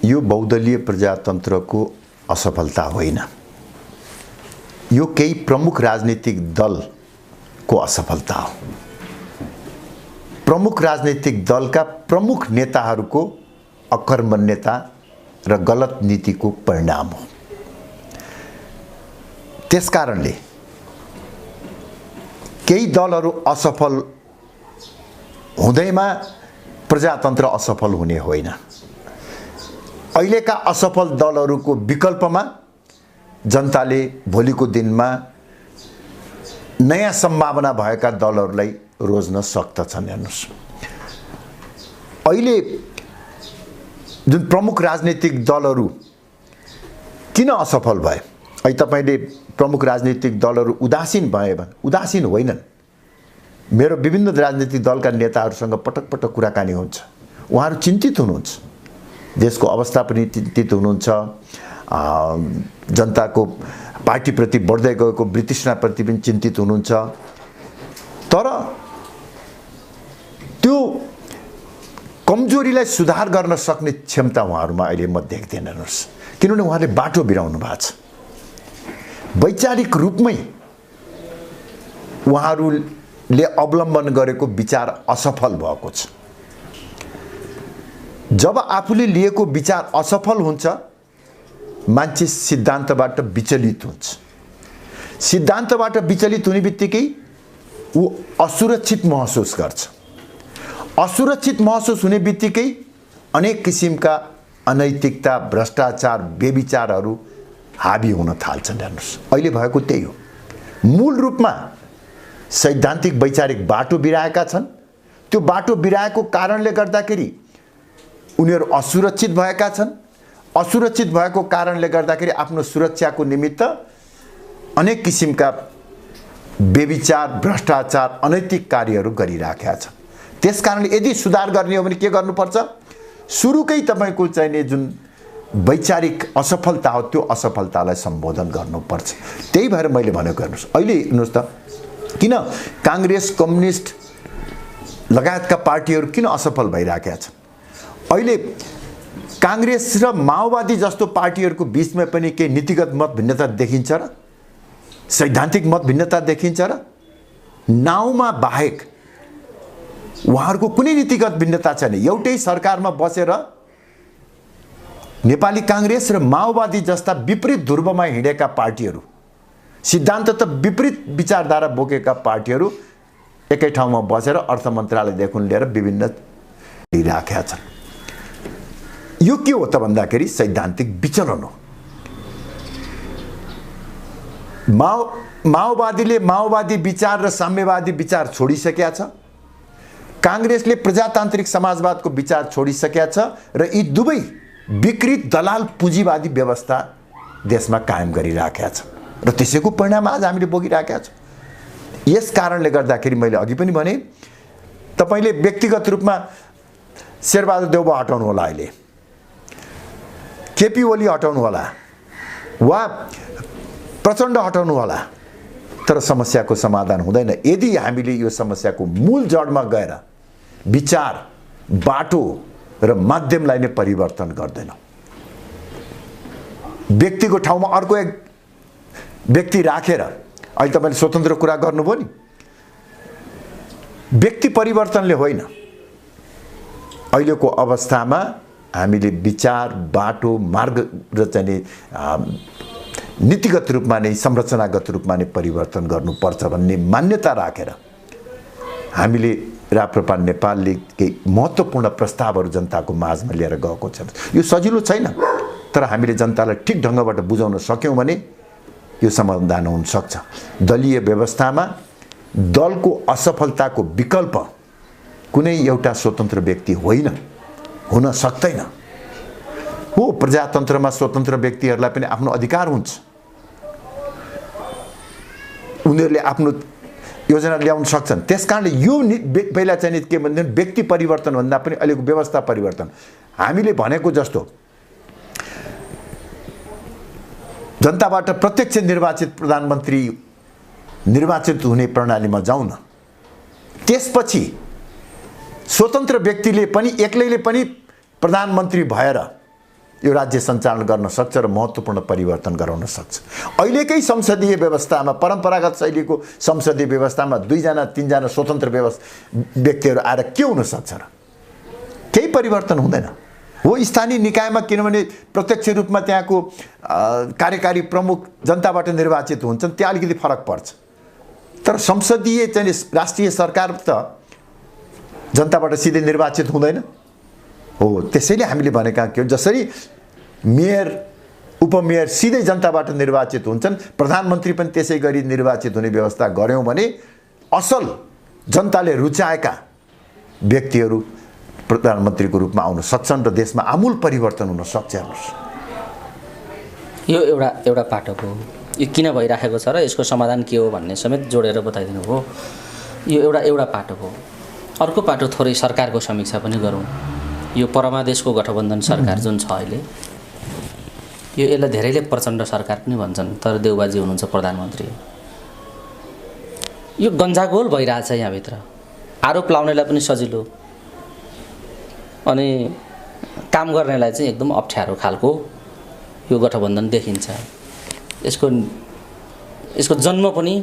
A: यो बहुदलीय प्रजातन्त्रको असफलता होइन, यो केही प्रमुख राजनीतिक दलको असफलता हो। प्रमुख राजनीतिक दलका प्रमुख नेताहरूको अकर्मण्यता र गलत नीतिको परिणाम हो। त्यसकारणले केही दलहरू असफल हुँदैमा प्रजातन्त्र असफल हुने होइन। अहिलेका असफल दलहरूको विकल्पमा जनताले भोलिको दिनमा नयाँ सम्भावना भएका दलहरूलाई रोज्न सक्दछन्। हेर्नुहोस्, अहिले जुन प्रमुख राजनीतिक दलहरू किन असफल भए, अहिले तपाईँले प्रमुख राजनीतिक दलहरू उदासीन भए भने उदासीन होइनन्। मेरो विभिन्न राजनीतिक दलका नेताहरूसँग पटक पटक कुराकानी हुन्छ, उहाँहरू चिन्तित हुनुहुन्छ, देशको अवस्था पनि चिन्तित हुनुहुन्छ, जनताको पार्टीप्रति बढ्दै गएको वितृष्णाप्रति पनि चिन्तित हुनुहुन्छ। तर त्यो कमजोरीलाई सुधार गर्न सक्ने क्षमता उहाँहरूमा अहिले म देख्दैन। हेर्नुहोस्, किनभने उहाँले बाटो बिराउनु भएको छ। वैचारिक रूपमै उहाँहरूले अवलम्बन गरेको विचार असफल भएको छ। जब आफूले लिएको विचार असफल हुन्छ, मान्छे सिद्धान्तबाट विचलित हुन्छ। सिद्धान्तबाट विचलित हुने बित्तिकै ऊ असुरक्षित महसुस गर्छ। असुरक्षित महसुस हुने बित्तिकै अनेक किसिमका अनैतिकता, भ्रष्टाचार, व्यभिचारहरू हाबी हुन थाल्छन्। हेर्नुहोस्, अहिले भएको त्यही हो। मूल रूपमा सैद्धान्तिक वैचारिक बाटो बिराएका छन्। त्यो बाटो बिराएको कारणले गर्दाखेरि उनीहरू असुरक्षित भएका छन्। असुरक्षित भएको कारणले गर्दाखेरि आफ्नो सुरक्षाको निमित्त अनेक किसिमका बेविचार, भ्रष्टाचार, अनैतिक कार्यहरू गरिराखेका छ। त्यसकारणले यदि सुधार गर्ने हो भने के गर्नुपर्छ? सुरुकै तपाईको चाहिने जुन वैचारिक असफलता हो त्यो असफलतालाई सम्बोधन गर्नुपर्छ। त्यही भएर मैले भनेको हेर्नुहोस्, अहिले हेर्नुहोस् त किन कांग्रेस, कम्युनिस्ट लगायतका पार्टीहरू किन असफल भइराखेका छन्? अहिले कांग्रेस र माओवादी जस्तो पार्टीहरूको बीचमा पनि केही नीतिगत मत भिन्नता देखिन्छ र सैद्धान्तिक मत भिन्नता देखिन्छ र? नाउँमा बाहेक उहाँहरूको कुनै नीतिगत भिन्नता छैन। एउटै सरकारमा बसेर नेपाली कांग्रेस र माओवादी जस्ता विपरीत ध्रुवमा हिँडेका पार्टीहरू, सिद्धान्त त विपरीत विचारधारा बोकेका पार्टीहरू एकै ठाउँमा बसेर अर्थ मन्त्रालयदेखि लिएर विभिन्न लिइराखेका छन्। यो के हो त भन्दाखेरि सैद्धान्तिक विचलन हो। माओवादीले माओवादी विचार र साम्यवादी विचार छोडिसकेका छ। कांग्रेसले प्रजातान्त्रिक समाजवादको विचार छोडिसकेका छ र यी दुवै विकृत दलाल पुँजीवादी व्यवस्था देशमा कायम गरिराखेका छ र त्यसैको परिणाम आज हामीले भोगिराखेका छौँ। यस कारणले गर्दाखेरि मैले अघि पनि भने, तपाईले व्यक्तिगत रूपमा शेरबहादुर देउवा हटाउनु होला, अहिले केपी ओली हटाउनु होला वा प्रचण्ड हटाउनु होला, तर समस्याको समाधान हुँदैन यदि हामीले यो समस्याको मूल जडमा गएर विचार, बाटो र माध्यमलाई नै परिवर्तन गर्दैनौँ। व्यक्तिको ठाउँमा अर्को एक व्यक्ति राखेर, अहिले तपाईले स्वतन्त्र कुरा गर्नुभयो नि, व्यक्ति परिवर्तनले होइन। अहिलेको अवस्थामा हामीले विचार, बाटो, मार्ग र चाहिँ नीतिगत रूपमा नै, संरचनागत रूपमा नै परिवर्तन गर्नुपर्छ भन्ने मान्यता राखेर हामीले राप्रपा नेपालले केही महत्त्वपूर्ण प्रस्तावहरू जनताको माझमा लिएर गएको छ। यो सजिलो छैन, तर हामीले जनतालाई ठिक ढङ्गबाट बुझाउन सक्यौँ भने यो समाधान हुन सक्छ। दलीय व्यवस्थामा दलको असफलताको विकल्प कुनै एउटा स्वतन्त्र व्यक्ति होइन, हुन सक्दैन। हो, प्रजातन्त्रमा स्वतन्त्र व्यक्तिहरूलाई पनि आफ्नो अधिकार हुन्छ, उनीहरूले आफ्नो योजना ल्याउन सक्छन्। त्यसकारणले यो पहिला चाहिँ के भन्छ, व्यक्ति परिवर्तन भन्दा पनि अहिलेको व्यवस्था परिवर्तन। हामीले भनेको जस्तो जनताबाट प्रत्यक्ष निर्वाचित प्रधानमन्त्री निर्वाचित हुने प्रणालीमा जाउँ न, त्यसपछि स्वतन्त्र व्यक्तिले पनि एक्लैले पनि प्रधानमन्त्री भएर यो राज्य सञ्चालन गर्न सक्छ र महत्त्वपूर्ण परिवर्तन गराउन सक्छ। अहिलेकै संसदीय व्यवस्थामा, परम्परागत शैलीको संसदीय व्यवस्थामा 2 जना 3 जना स्वतन्त्र व्यक्तिहरू आएर के हुन सक्छ र? केही परिवर्तन हुँदैन। हो, स्थानीय निकायमा किनभने प्रत्यक्ष रूपमा त्यहाँको कार्यकारी प्रमुख जनताबाट निर्वाचित हुन्छन्, त्यहाँ अलिकति फरक पर्छ। तर संसदीय चाहिँ राष्ट्रिय सरकार त जनताबाट सिधै निर्वाचित हुँदैन। हो, त्यसैले हामीले भनेका के हो, जसरी मेयर, उपमेयर सिधै जनताबाट निर्वाचित हुन्छन्, प्रधानमन्त्री पनि त्यसै गरी निर्वाचित हुने व्यवस्था गर्यौँ भने असल जनताले रुचाएका व्यक्तिहरू प्रधानमन्त्रीको रूपमा आउन सक्छन् र देशमा आमूल परिवर्तन हुन सक्छ।
B: यो एउटा पाटो हो। यो किन भइराखेको छ र यसको समाधान के हो भन्ने समेत जोडेर बताइदिनु भयो। यो एउटा पाटो हो। अर्को पाटो थोरै सरकारको समीक्षा पनि गरौँ। यो परमादेशको गठबन्धन सरकार जुन छ अहिले, यो यसलाई धेरैले प्रचण्ड सरकार पनि भन्छन्, तर देउबाजी हुनुहुन्छ प्रधानमन्त्री। यो गन्जागोल भइरहेछ यहाँभित्र। आरोप लाउनेलाई पनि सजिलो अनि काम गर्नेलाई चाहिँ एकदम अप्ठ्यारो खालको यो गठबन्धन देखिन्छ। यसको जन्म पनि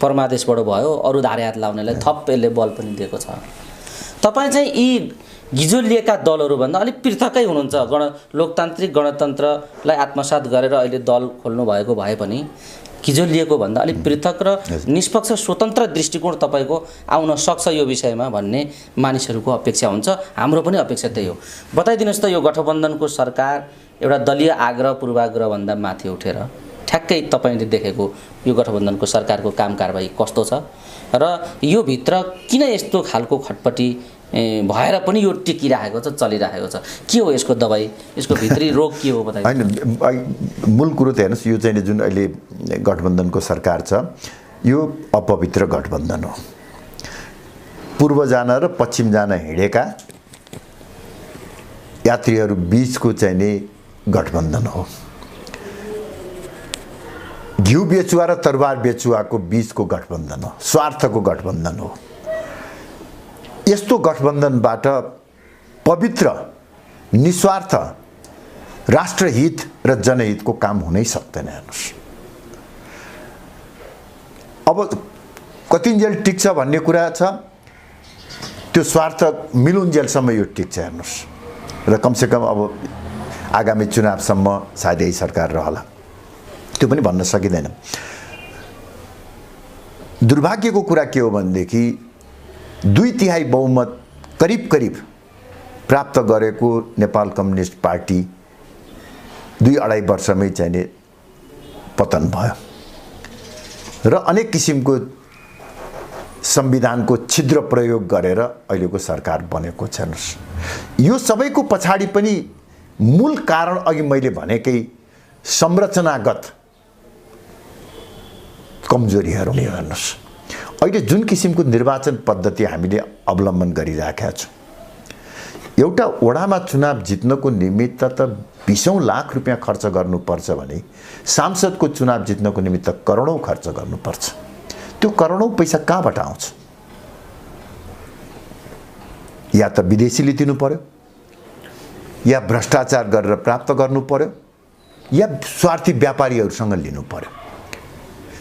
B: परमादेशबाट भयो। अरू धारे हात लाउनेलाई थप यसले बल पनि दिएको छ। तपाईँ चाहिँ यी गिजोलिएका दलहरूभन्दा अलिक पृथकै हुनुहुन्छ। लोकतान्त्रिक गणतन्त्रलाई आत्मसात गरेर अहिले दल खोल्नु भएको भए पनि गिजोलिएको भन्दा अलिक पृथक र निष्पक्ष स्वतन्त्र दृष्टिकोण तपाईँको आउन सक्छ यो विषयमा भन्ने मानिसहरूको अपेक्षा हुन्छ। हाम्रो पनि अपेक्षा त्यही हो। बताइदिनुहोस् त, यो गठबन्धनको सरकार एउटा दलीय आग्रह पूर्वाग्रहभन्दा माथि उठेर ठ्याक्कै तपाईँले देखेको यो गठबन्धनको सरकारको काम कारबाही कस्तो छ र यो भित्र किन यस्तो खालको खटपटी भएर पनि यो टिकिरहेको छ, चलिरहेको छ। के हो यसको दबाई, यसको भित्री रोग के हो बताइदिनु?
A: होइन, मूल कुरो त हेर्नुहोस्, यो चाहिँ जुन अहिले गठबन्धनको सरकार छ यो अपवित्र गठबन्धन हो। पूर्व जान र पश्चिम जान हिँडेका यात्रीहरू बीचको चाहिँ नि गठबन्धन हो। घिउ बेचुवा र तरबार बेचुवाको बीचको गठबन्धन हो, स्वार्थको गठबन्धन हो। यस्तो गठबन्धनबाट पवित्र निस्वार्थ राष्ट्रहित र जनहितको काम हुनै सक्दैन। हेर्नुहोस्, अब कतिन्जेल टिक्छ भन्ने कुरा छ, त्यो स्वार्थ मिलुन्जेलसम्म यो टिक्छ। हेर्नुहोस्, र कमसेकम अब आगामी चुनावसम्म सायद यही सरकार रहला, त्यो पनि भन्न सकिँदैन। दुर्भाग्यको कुरा के हो भनेदेखि 2/3 बहुमत करिब प्राप्त गरेको नेपाल कम्युनिस्ट पार्टी 2-2.5 वर्षमै चाहिँ नि पतन भयो र अनेक किसिमको संविधानको छिद्र प्रयोग गरेर अहिलेको सरकार बनेको छ। यो सबैको पछाडि पनि मूल कारण अघि मैले भनेकै संरचनागत कमजोरीहरू नै। हेर्नुहोस्, अहिले जुन किसिमको निर्वाचन पद्धति हामीले अवलम्बन गरिराखेका छौँ, एउटा वडामा चुनाव जित्नको निमित्त त 20औं लाख रुपियाँ खर्च गर्नुपर्छ भने सांसदको चुनाव जित्नको निमित्त करोडौं खर्च गर्नुपर्छ। त्यो करोडौं पैसा कहाँबाट आउँछ? या त विदेशीले दिनु पर्यो, या भ्रष्टाचार गरेर प्राप्त गर्नु पर्यो, या स्वार्थी व्यापारीहरूसँग लिनु पर्यो।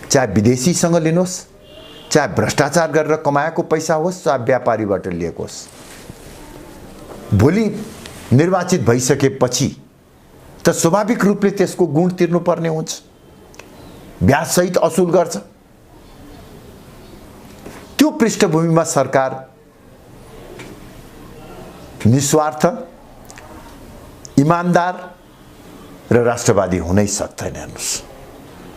A: चाहे विदेशीसँग लिनुहोस्, चाहे भ्रष्टाचार गरेर कमाएको पैसा होस्, चाहे व्यापारीबाट लिएको होस्, भोलि निर्वाचित भइसकेपछि त स्वाभाविक रूपले त्यसको गुण तिर्नुपर्ने हुन्छ, ब्याज सहित असुल गर्छ। त्यो पृष्ठभूमिमा सरकार निस्वार्थ, इमानदार र राष्ट्रवादी हुनै सक्दैन। हेर्नुहोस्,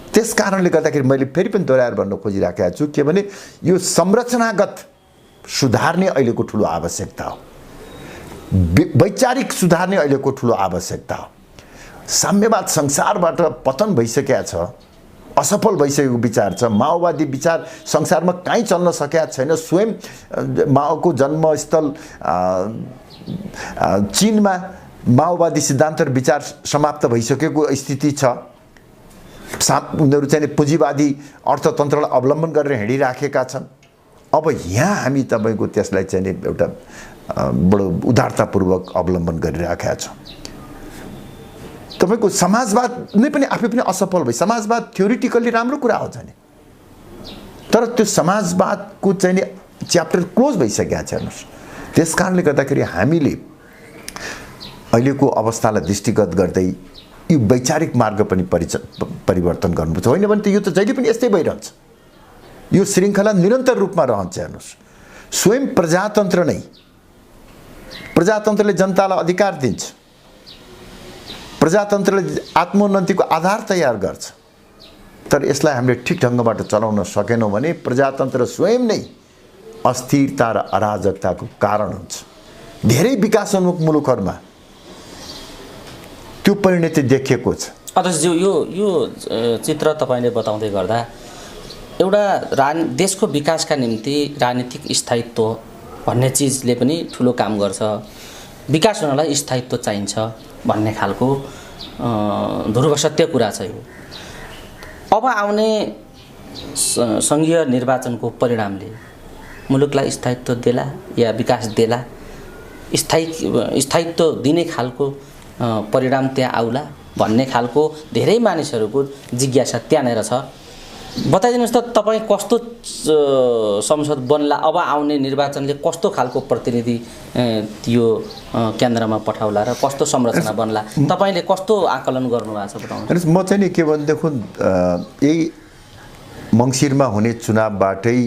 A: त्यस कारणले गर्दाखेरि मैले फेरि पनि दोहोऱ्याएर भन्न खोजिराखेको छु के भने यो संरचनागत सुधार्ने अहिलेको ठुलो आवश्यकता हो, वैचारिक सुधार्ने अहिलेको ठुलो आवश्यकता हो। साम्यवाद संसारबाट पतन भइसकेको छ, असफल भइसकेको विचार छ। माओवादी विचार संसारमा कहीँ चल्न सकेका छैन। स्वयं माओको जन्मस्थल चीनमा माओवादी सिद्धान्त र विचार समाप्त भइसकेको स्थिति छ। उनीहरू चाहिँ पुँजीवादी अर्थतन्त्रलाई अवलम्बन गरेर हिँडिराखेका छन्। अब यहाँ हामी तपाईँको त्यसलाई चाहिँ एउटा बडो उदारतापूर्वक अवलम्बन गरिराखेका छौँ। तपाईँको समाजवाद नै पनि आफै पनि असफल भयो। समाजवाद थ्योरिटिकल्ली राम्रो कुरा हो नि, तर त्यो समाजवादको चाहिँ नि च्याप्टर क्लोज भइसकेको छ। हेर्नुहोस्, त्यस कारणले गर्दाखेरि हामीले अहिलेको अवस्थालाई दृष्टिगत गर्दै यो वैचारिक मार्ग पनि परिवर्तन गर्नुपर्छ। होइन भने त यो त जहिले पनि यस्तै भइरहन्छ, यो श्रृङ्खला निरन्तर रूपमा रहन्छ। हेर्नुहोस्, स्वयं प्रजातन्त्रले जनतालाई अधिकार दिन्छ, प्रजातन्त्रले आत्मोन्नतिको आधार तयार गर्छ, तर यसलाई हामीले ठिक ढङ्गबाट चलाउन सकेनौँ भने प्रजातन्त्र स्वयं नै अस्थिरता र अराजकताको कारण हुन्छ। धेरै विकासोन्मुख मुलुकहरूमा त्यो परिणति देखिएको छ।
B: अध्यक्षज्यू, यो चित्र तपाईँले बताउँदै गर्दा एउटा देशको विकासका निम्ति राजनीतिक स्थायित्व भन्ने चिजले पनि ठुलो काम गर्छ। विकास हुनलाई स्थायित्व चाहिन्छ भन्ने खालको ध्रुव सत्य कुरा छ यो। अब आउने सङ्घीय निर्वाचनको परिणामले मुलुकलाई स्थायित्व देला या विकास देला, स्थायित्व दिने खालको परिणाम त्यहाँ आउला भन्ने खालको धेरै मानिसहरूको जिज्ञासा त्यहाँनिर छ। बताइदिनुहोस् त, तपाईँ कस्तो संसद बन्ला? अब आउने निर्वाचनले कस्तो खालको प्रतिनिधि यो केन्द्रमा पठाउला र कस्तो संरचना बन्ला? तपाईँले कस्तो आकलन गर्नुभएको छ बताउनुहोस्।
A: म चाहिँ नि के भनेदेखि यही मङ्सिरमा हुने चुनावबाटै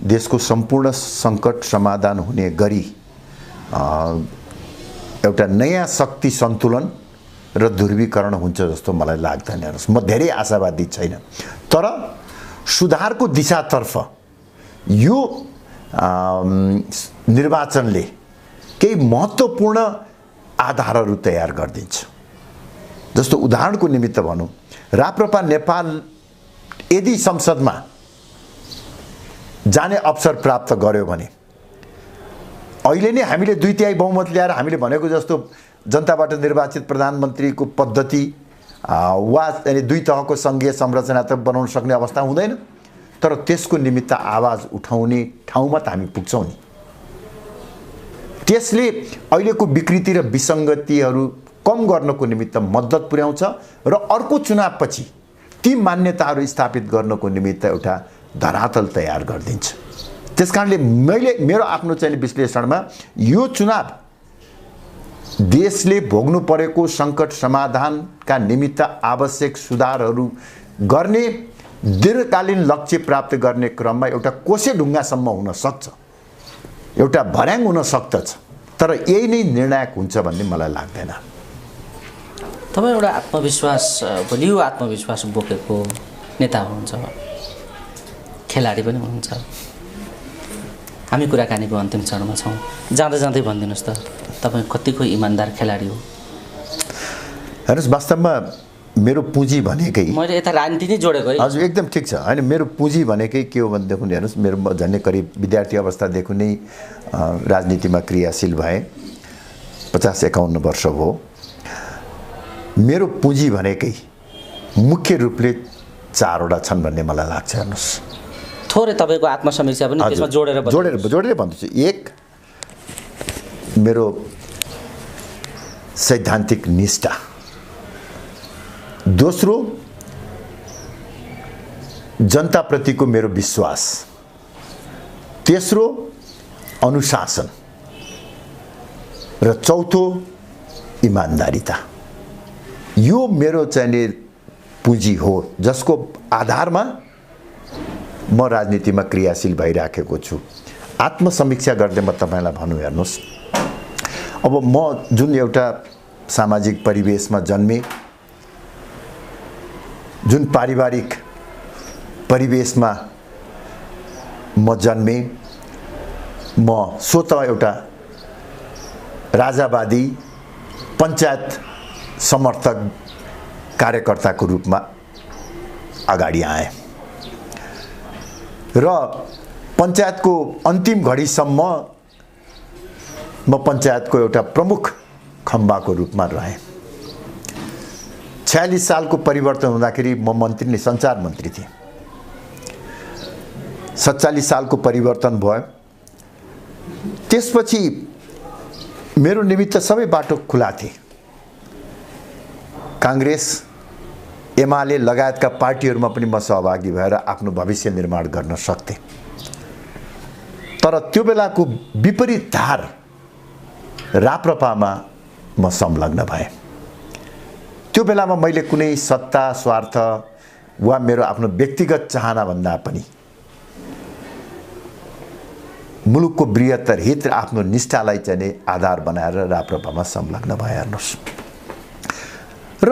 A: देशको सम्पूर्ण सङ्कट समाधान हुने गरी एउटा नयाँ शक्ति सन्तुलन र ध्रुवीकरण हुन्छ जस्तो मलाई लाग्दैन। हेर्नुहोस्, म धेरै आशावादी छैन, तर सुधारको दिशातर्फ यो निर्वाचनले केही महत्त्वपूर्ण आधारहरू तयार गरिदिन्छ। जस्तो उदाहरणको निमित्त भनौँ, राप्रपा नेपाल यदि संसदमा जाने अवसर प्राप्त गर्यो भने अहिले नै हामीले 2/3 बहुमत ल्याएर हामीले भनेको जस्तो जनताबाट निर्वाचित प्रधानमन्त्रीको पद्धति वा 2 तहको सङ्घीय संरचना त बनाउन सक्ने अवस्था हुँदैन, तर त्यसको निमित्त आवाज उठाउने ठाउँमा त हामी पुग्छौँ नि। त्यसले अहिलेको विकृति र विसङ्गतिहरू कम गर्नको निमित्त मद्दत पुर्याउँछ र अर्को चुनावपछि ती मान्यताहरू स्थापित गर्नको निमित्त एउटा धरातल तयार गरिदिन्छ। त्यसकारणले मेरो आफ्नो चाहिँ विश्लेषणमा यो चुनाव देशले भोग्नु परेको सङ्कट समाधानका निमित्त आवश्यक सुधारहरू गर्ने दीर्घकालीन लक्ष्य प्राप्त गर्ने क्रममा एउटा कोसेढुङ्गासम्म हुन सक्छ, एउटा भर्याङ हुन सक्दछ, तर यही नै निर्णायक हुन्छ भन्ने मलाई लाग्दैन।
B: तपाईँ एउटा आत्मविश्वास, बलियो आत्मविश्वास बोकेको नेता हुनुहुन्छ, खेलाडी पनि हुनुहुन्छ। हामी कुराकानीको अन्तिम चरणमा छौँ। जाँदै जाँदै भनिदिनुहोस् त, तपाईँ कतिको इमान्दार खेलाडी हो?
A: हेर्नुहोस्, वास्तवमा मेरो पुँजी भनेकै,
B: मैले यता राजनीति नै जोडेको है।
A: हजुर, एकदम ठिक छ। होइन, मेरो पुँजी भनेकै के हो भनेदेखि हेर्नुहोस्, मेरो झन्डै करिब विद्यार्थी अवस्थादेखि नै राजनीतिमा क्रियाशील भए, 50-51 वर्ष भयो। मेरो पुँजी भनेकै मुख्य रूपले 4वटा छन् भन्ने मलाई लाग्छ। हेर्नुहोस्,
B: थोरै तपाईँको आत्मसमीक्षा पनि त्यसमा
A: जोडेर भन्दैछु। एक, मेरो सैद्धान्तिक निष्ठा। दोस्रो, जनताप्रतिको मेरो विश्वास। तेस्रो, अनुशासन। र चौथो, इमान्दारिता। यो मेरो चाहिँ पुँजी हो, जसको आधारमा म राजनीतिमा क्रियाशील भइराखेको छु। आत्मसमीक्षा गर्दै म तपाईँलाई भनौँ, हेर्नुहोस्, अब म जुन एउटा सामाजिक परिवेशमा जन्मेँ, जुन पारिवारिक परिवेशमा म जन्मेँ, म स्वतः एउटा राजावादी पञ्चायत समर्थक कार्यकर्ताको रूपमा अगाडि आएँ र पञ्चायतको अन्तिम घडीसम्म म पञ्चायतको एउटा प्रमुख खम्बाको रूपमा रहेँ। 46 सालको परिवर्तन हुँदाखेरि म मन्त्री नै, सञ्चार मन्त्री थिएँ। 47 सालको परिवर्तन भयो। त्यसपछि मेरो निमित्त सबै बाटो खुला थिए। काङ्ग्रेस, एमाले लगायतका पार्टीहरूमा पनि म सहभागी भएर आफ्नो भविष्य निर्माण गर्न सक्थेँ। तर त्यो बेलाको विपरीत धार राप्रपामा म संलग्न भएँ। त्यो बेलामा मैले कुनै सत्ता, स्वार्थ वा मेरो आफ्नो व्यक्तिगत चाहना भन्दा पनि मुलुकको बृहत्तर हित र आफ्नो निष्ठालाई चाहिँ आधार बनाएर राप्रपामा संलग्न भए। हेर्नुहोस्, र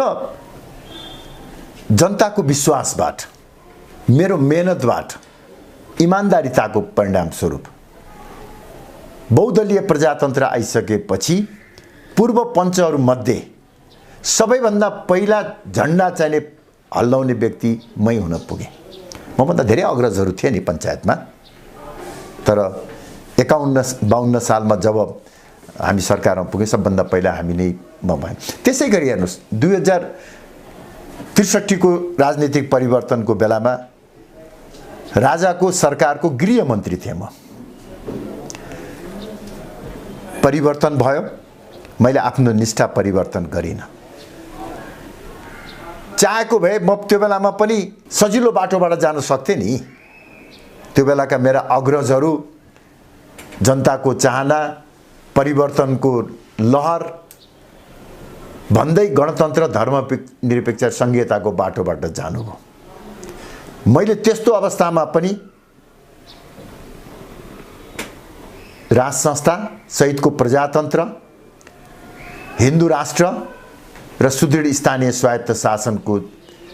A: जनताको विश्वासबाट, मेरो मेहनतबाट, इमान्दारिताको परिणामस्वरूप बहुदलीय प्रजातन्त्र आइसकेपछि पूर्व पञ्चहरूमध्ये सबैभन्दा पहिला झन्डा चाहिने हल्लाउने व्यक्ति मै हुन पुगेँ। मभन्दा धेरै अग्रजहरू थिए नि पञ्चायतमा, तर 51-52 सालमा जब हामी सरकारमा पुग्यौँ, सबभन्दा पहिला हामी नै म भएँ। त्यसै गरी हेर्नुहोस्, 2063 को राजनीतिक परिवर्तनको बेलामा राजाको सरकारको गृहमन्त्री थिएँ म। परिवर्तन भयो, मैले आफ्नो निष्ठा परिवर्तन गरिनँ। चाहेको भए म त्यो बेलामा पनि सजिलो बाटोबाट जान सक्थेँ नि। त्यो बेलाका मेरा अग्रजहरू जनताको चाहना, परिवर्तनको लहर भन्दै गणतन्त्र, धर्मनिरपेक्ष, संघीयताको बाटोबाट जानुभयो। मैले त्यस्तो अवस्थामा पनि राज संस्था सहितको प्रजातन्त्र, हिन्दू राष्ट्र र सुदृढ स्थानीय स्वायत्त शासनको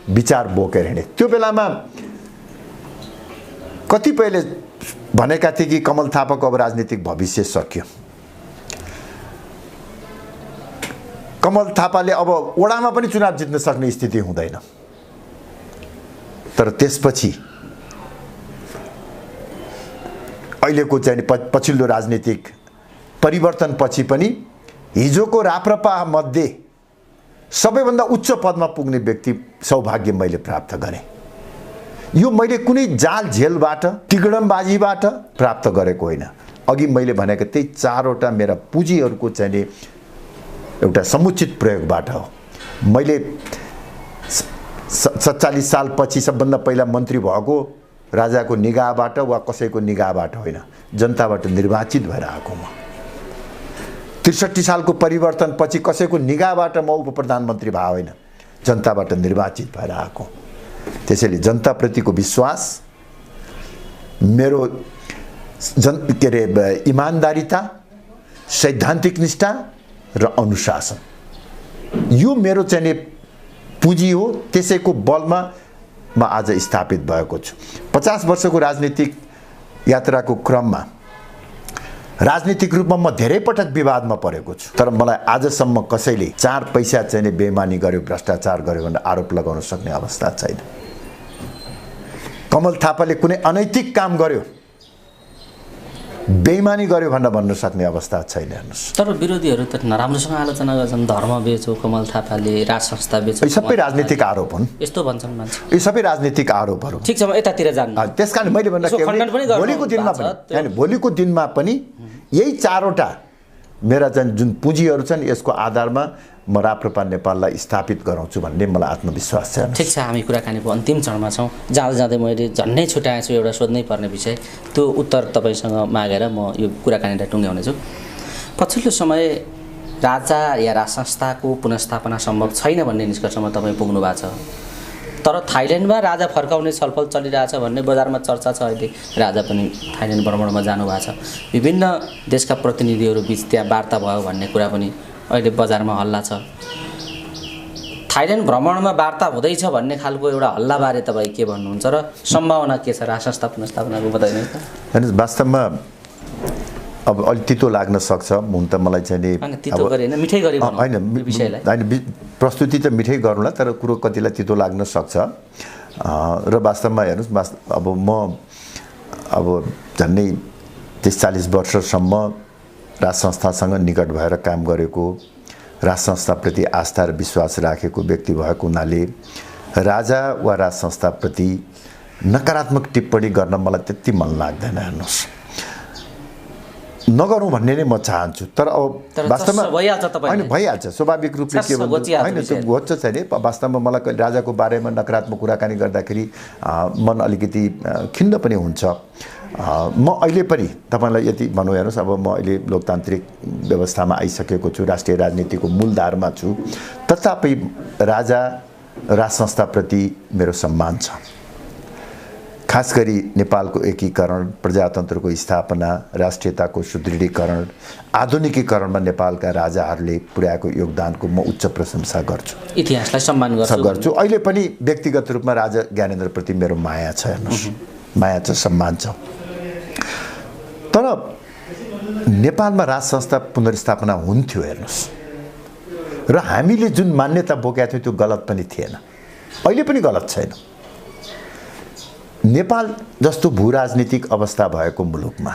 A: विचार बोकेर हिँडे। त्यो बेलामा कतिपयले भनेका थिए कि कमल थापाको अब राजनीतिक भविष्य सक्यो। कमल थापाले अब वडामा पनि चुनाव जित्न सक्ने स्थिति हुँदैन। तर त्यसपछि अहिलेको चाहिँ पछिल्लो राजनीतिक परिवर्तनपछि पनि हिजोको राप्रपा मध्ये सबैभन्दा उच्च पदमा पुग्ने व्यक्ति सौभाग्य मैले प्राप्त गरेँ। यो मैले कुनै जाल झेलबाट तिगडमबाजीबाट प्राप्त गरेको होइन। अघि मैले भनेको त्यही 4वटा मेरा पुँजीहरूको चाहिँ एउटा समुचित प्रयोगबाट हो। मैले 47 सालपछि सबभन्दा पहिला मन्त्री भएको राजाको निगाहबाट वा कसैको निगाहबाट होइन, जनताबाट निर्वाचित भएर आएको म। 63 सालको परिवर्तनपछि कसैको निगाहबाट म उपप्रधानमन्त्री भए होइन, जनताबाट निर्वाचित भएर आएको। त्यसैले जनताप्रतिको विश्वास, मेरो इमान्दारिता, सैद्धान्तिक निष्ठा र अनुशासन, यो मेरो चाहिँ पुँजी हो। त्यसैको बलमा म आज स्थापित भएको छु। 50 वर्षको राजनीतिक यात्राको क्रममा राजनीतिक रूपमा म धेरै पटक विवादमा परेको छु, तर मलाई आजसम्म कसैले 4 पैसा चाहिँ बेइमानी गर्यो, भ्रष्टाचार गर्यो भनेर आरोप लगाउन सक्ने अवस्था छैन। कमल थापाले कुनै अनैतिक काम गर्यो, बेइमानी गर्यो भनेर भन्न सक्ने अवस्था छैन। हेर्नुस्,
B: तर विरोधीहरू त नराम्रोसँग आलोचना गर्छन्, धर्म बेच्यो कमल थापाले, राज संस्था बेच्यो,
A: यो सबै राजनीतिक आरोप हुन्।
B: यस्तो भन्छन् मान्छे,
A: यो सबै राजनीतिक आरोपहरू।
B: ठिक छ, म यतातिर जान्छु।
A: त्यसकारण मैले भन्दा भोलिको दिनमा पनि यही 4वटा मेरा चाहिँ जुन पुँजीहरू छन् यसको आधारमा म राप्रपा नेपाललाई स्थापित गराउँछु भन्ने मलाई आत्मविश्वास छ।
B: ठिक छ, हामी कुराकानीको अन्तिम चरणमा छौँ। जाँदै मैले झन्नै छुट्याएको छु एउटा सोध्नै पर्ने विषय, त्यो उत्तर तपाईँसँग मागेर म यो कुराकानीलाई टुङ्ग्याउनेछु। पछिल्लो समय राजा या राज संस्थाको पुनर्स्थापना सम्भव छैन भन्ने निष्कर्षमा तपाईँ पुग्नु भएको छ, तर थाइल्यान्डमा राजा फर्काउने छलफल चलिरहेछ भन्ने बजारमा चर्चा छ। अहिले राजा पनि थाइल्यान्ड भ्रमणमा जानुभएको छ, विभिन्न देशका प्रतिनिधिहरू बिच त्यहाँ वार्ता भयो भन्ने कुरा पनि अहिले बजारमा हल्ला छ। थाइल्यान्ड भ्रमणमा वार्ता हुँदैछ भन्ने खालको एउटा हल्लाबारे तपाईँ के भन्नुहुन्छ र सम्भावना के छ राज संस्था पुनर्स्थापनाको बताइदिनुहोस् त।
A: हेर्नुहोस्, वास्तवमा अब अलि तितो लाग्न सक्छ, हुन त मलाई चाहिँ प्रस्तुति त मिठै गरौँला, तर कुरो कतिलाई तितो लाग्न सक्छ। र वास्तवमा हेर्नुहोस्, अब म झन्डै 30-40 वर्षसम्म राज संस्थासँग निकट भएर काम गरेको, राज संस्थाप्रति आस्था र विश्वास राखेको व्यक्ति भएको हुनाले राजा वा राज संस्थाप्रति नकारात्मक टिप्पणी गर्न मलाई त्यति मन लाग्दैन। हेर्नुहोस्, नगरौँ भन्ने नै म चाहन्छु, तर अब वास्तवमा होइन भइहाल्छ स्वाभाविक रूपले। के भन्छ होइन, त्यो घोच्छ छैन। वास्तवमा मलाई राजाको बारेमा नकारात्मक कुराकानी गर्दाखेरि मन अलिकति खिन्न पनि हुन्छ। म अहिले पनि तपाईँलाई यति भनौँ, हेर्नुहोस्, अब म अहिले लोकतान्त्रिक व्यवस्थामा आइसकेको छु, राष्ट्रिय राजनीतिको मूलधारमा छु, तथापि राजा राज संस्थाप्रति मेरो सम्मान छ। खास गरी नेपालको एकीकरण, प्रजातन्त्रको स्थापना, राष्ट्रियताको सुदृढीकरण, आधुनिकीकरणमा नेपालका राजाहरूले पुर्याएको योगदानको म उच्च प्रशंसा गर्छु,
B: इतिहासलाई सम्मान गर्छु।
A: अहिले पनि व्यक्तिगत रूपमा राजा ज्ञानेन्द्रप्रति मेरो माया छ। हेर्नुहोस्, माया छ, सम्मान छ। तर नेपालमा राज संस्था पुनर्स्थापना हुन्थ्यो, हेर्नुहोस्, र हामीले जुन मान्यता बोकेका थियौँ त्यो गलत पनि थिएन, अहिले पनि गलत छैन। नेपाल जस्तो भूराजनीतिक अवस्था भएको मुलुकमा,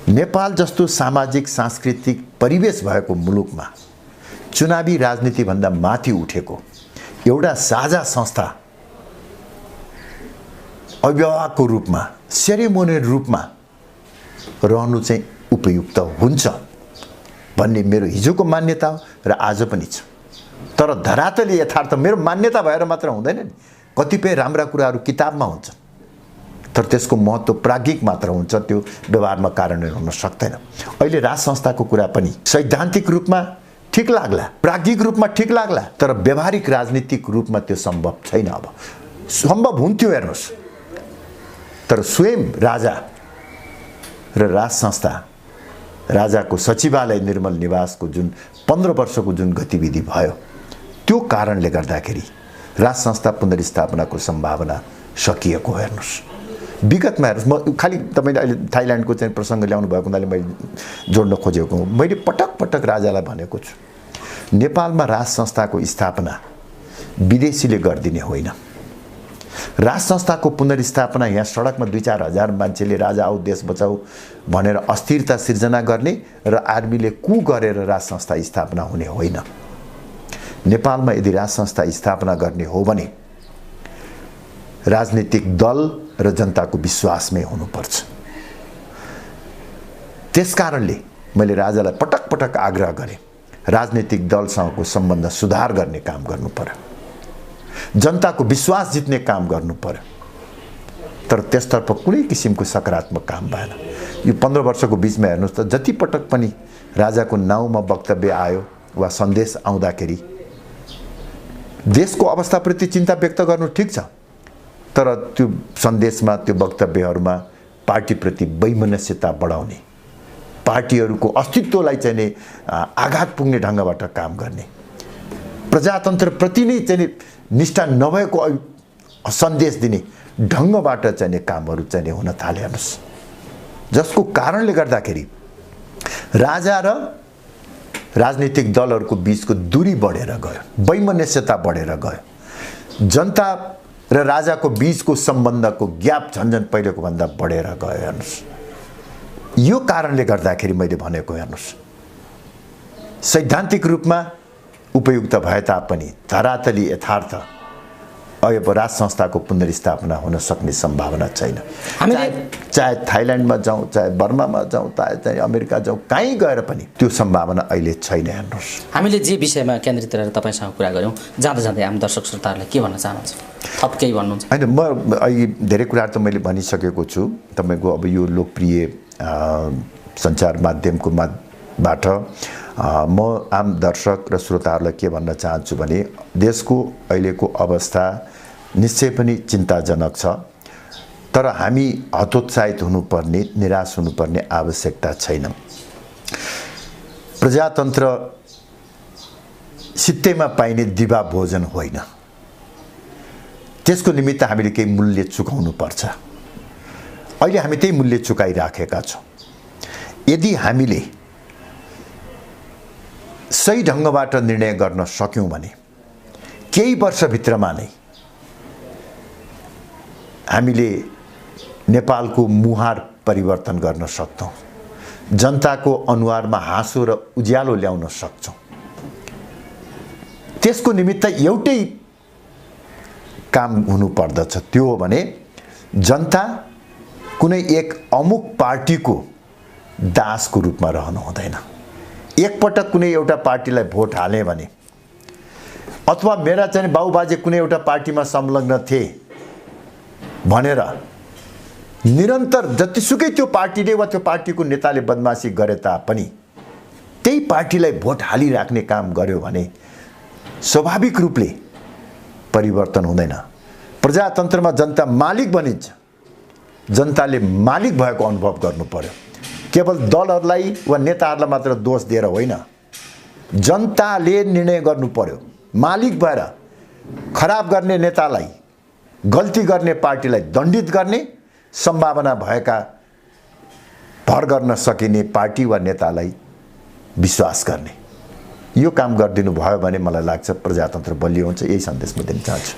A: नेपाल जस्तो सामाजिक सांस्कृतिक परिवेश भएको मुलुकमा चुनावी राजनीतिभन्दा माथि उठेको एउटा साझा संस्था अभिभावकको रूपमा, सेरेमोनियल रूपमा रहनु चाहिँ उपयुक्त हुन्छ भन्ने मेरो हिजोको मान्यता हो र आज पनि छ। तर धरातलले यथार्थ मेरो मान्यता भएर मात्र हुँदैन नि। कतिपय राम्रा कुराहरू किताबमा हुन्छन्, तर त्यसको महत्त्व प्राज्ञिक मात्र हुन्छ, त्यो व्यवहारमा कार्यान्वयन हुन सक्दैन। अहिले राज संस्थाको कुरा पनि सैद्धान्तिक रूपमा ठिक लाग्ला, प्राज्ञिक रूपमा ठिक लाग्ला, तर व्यवहारिक राजनीतिक रूपमा त्यो सम्भव छैन। अब सम्भव हुन्थ्यो, हेर्नुहोस्, तर स्वयं राजा र राज संस्था, राजाको सचिवालय निर्मल निवासको जुन 15 वर्षको जुन गतिविधि भयो, त्यो कारणले गर्दाखेरि राज संस्था पुनर्स्थापनाको सम्भावना सकिएको। हेर्नुहोस्, विगतमा हेर्नुहोस्, म खालि तपाईँले अहिले थाइल्यान्डको चाहिँ प्रसङ्ग ल्याउनु भएको हुनाले मैले जोड्न खोजेको हुँ। मैले पटक पटक राजालाई भनेको छु, नेपालमा राज संस्थाको स्थापना विदेशीले गरिदिने होइन। राज संस्थाको पुनर्स्थापना यहाँ सडकमा 2-4 हजार मान्छेले राजा आऊ देश बचाऊ भनेर अस्थिरता सिर्जना गर्ने र आर्मीले कु गरेर राज संस्था स्थापना हुने होइन। नेपालमा यदि राज संस्था स्थापना गर्ने हो भने राजनीतिक दल र जनताको विश्वासमै हुनुपर्छ। त्यसकारणले मैले राजालाई पटक पटक आग्रह गरेँ, राजनीतिक दलसँगको सम्बन्ध सुधार गर्ने काम गर्नु पर्यो, जनताको विश्वास जित्ने काम गर्नु पर्यो। तर त्यसतर्फ कुनै किसिमको सकारात्मक काम भएन। यो 15 वर्षको बीचमा हेर्नुहोस् त, जति पटक पनि राजाको नाउँमा वक्तव्य आयो वा सन्देश आउँदाखेरि देशको अवस्थाप्रति चिन्ता व्यक्त गर्नु ठिक छ, तर त्यो सन्देशमा त्यो वक्तव्यहरूमा पार्टीप्रति वैमनस्यता बढाउने, पार्टीहरूको अस्तित्वलाई चाहिँ नि आघात पुग्ने ढङ्गबाट काम गर्ने, प्रजातन्त्रप्रति नै चाहिँ निष्ठा नभएको सन्देश दिने ढङ्गबाट चाहिँ कामहरू चाहिँ हुन थाले हेर्नुहोस्। जसको कारणले गर्दाखेरि राजा र राजनीतिक दलहरूको बीचको दूरी बढेर गयो, वैमनस्यता बढेर गयो, जनता र राजाको बीचको सम्बन्धको ग्याप झन्झन पहिलेको भन्दा बढेर गयो हेर्नुहोस्। यो कारणले गर्दाखेरि मैले भनेको हेर्नुहोस्, सैद्धान्तिक रूपमा उपयुक्त भए तापनि धरातली यथार्थ अब राज संस्थाको पुनर्स्थापना हुन सक्ने सम्भावना छैन। चाहे थाइल्यान्डमा जाउँ, चाहे बर्मामा जाउँ, चाहे अमेरिका जाउँ, कहीँ गएर पनि त्यो सम्भावना अहिले छैन हेर्नुहोस्।
B: हामीले जे विषयमा केन्द्रित रहेर तपाईँसँग कुरा गऱ्यौँ, जाँदा जाँदै आम दर्शक श्रोताहरूले के भन्न चाहनुहुन्छ? थप केही भन्नुहुन्छ?
A: होइन, म अहिले धेरै कुराहरू त मैले भनिसकेको छु। तपाईँको अब यो लोकप्रिय सञ्चार माध्यमको बाट म आम दर्शक र श्रोताहरूलाई के भन्न चाहन्छु भने देशको अहिलेको अवस्था निश्चय पनि चिन्ताजनक छ, तर हामी हतोत्साहित हुनुपर्ने, निराश हुनुपर्ने आवश्यकता छैन। प्रजातन्त्र सित्तैमा पाइने दिवा भोजन होइन, त्यसको निमित्त हामीले केही मूल्य चुकाउनु पर्छ। अहिले हामी त्यही मूल्य चुकाइराखेका छौँ। यदि हामीले सही ढङ्गबाट निर्णय गर्न सक्यौँ भने केही वर्षभित्रमा नै हामीले नेपालको मुहार परिवर्तन गर्न सक्छौँ, जनताको अनुहारमा हाँसो र उज्यालो ल्याउन सक्छौँ। त्यसको निमित्त एउटै काम हुनुपर्दछ, त्यो हो भने जनता कुनै एक अमुक पार्टीको दासको रूपमा रहनु हुँदैन। एकपटक कुनै एउटा पार्टीलाई भोट हाले भने अथवा मेरा चाहिँ बाबुबाजे कुनै एउटा पार्टीमा संलग्न थिए भनेर निरन्तर जतिसुकै त्यो पार्टीले वा त्यो पार्टीको नेताले बदमासी गरे तापनि त्यही पार्टीलाई भोट हालिराख्ने काम गर्यो भने स्वाभाविक रूपले परिवर्तन हुँदैन। प्रजातन्त्रमा जनता मालिक बनिन्छ, जनताले मालिक भएको अनुभव गर्नु पर्यो। केवल दलहरूलाई वा नेताहरूलाई मात्र दोष दिएर होइन, जनताले निर्णय गर्नु पर्यो। मालिक भएर खराब गर्ने नेतालाई, गल्ती गर्ने पार्टीलाई दण्डित गर्ने, सम्भावना भएका भर गर्न सकिने पार्टी वा नेतालाई विश्वास गर्ने, यो काम गरिदिनु भयो भने मलाई लाग्छ प्रजातन्त्र बलियो हुन्छ। यही सन्देश म दिन चाहन्छु।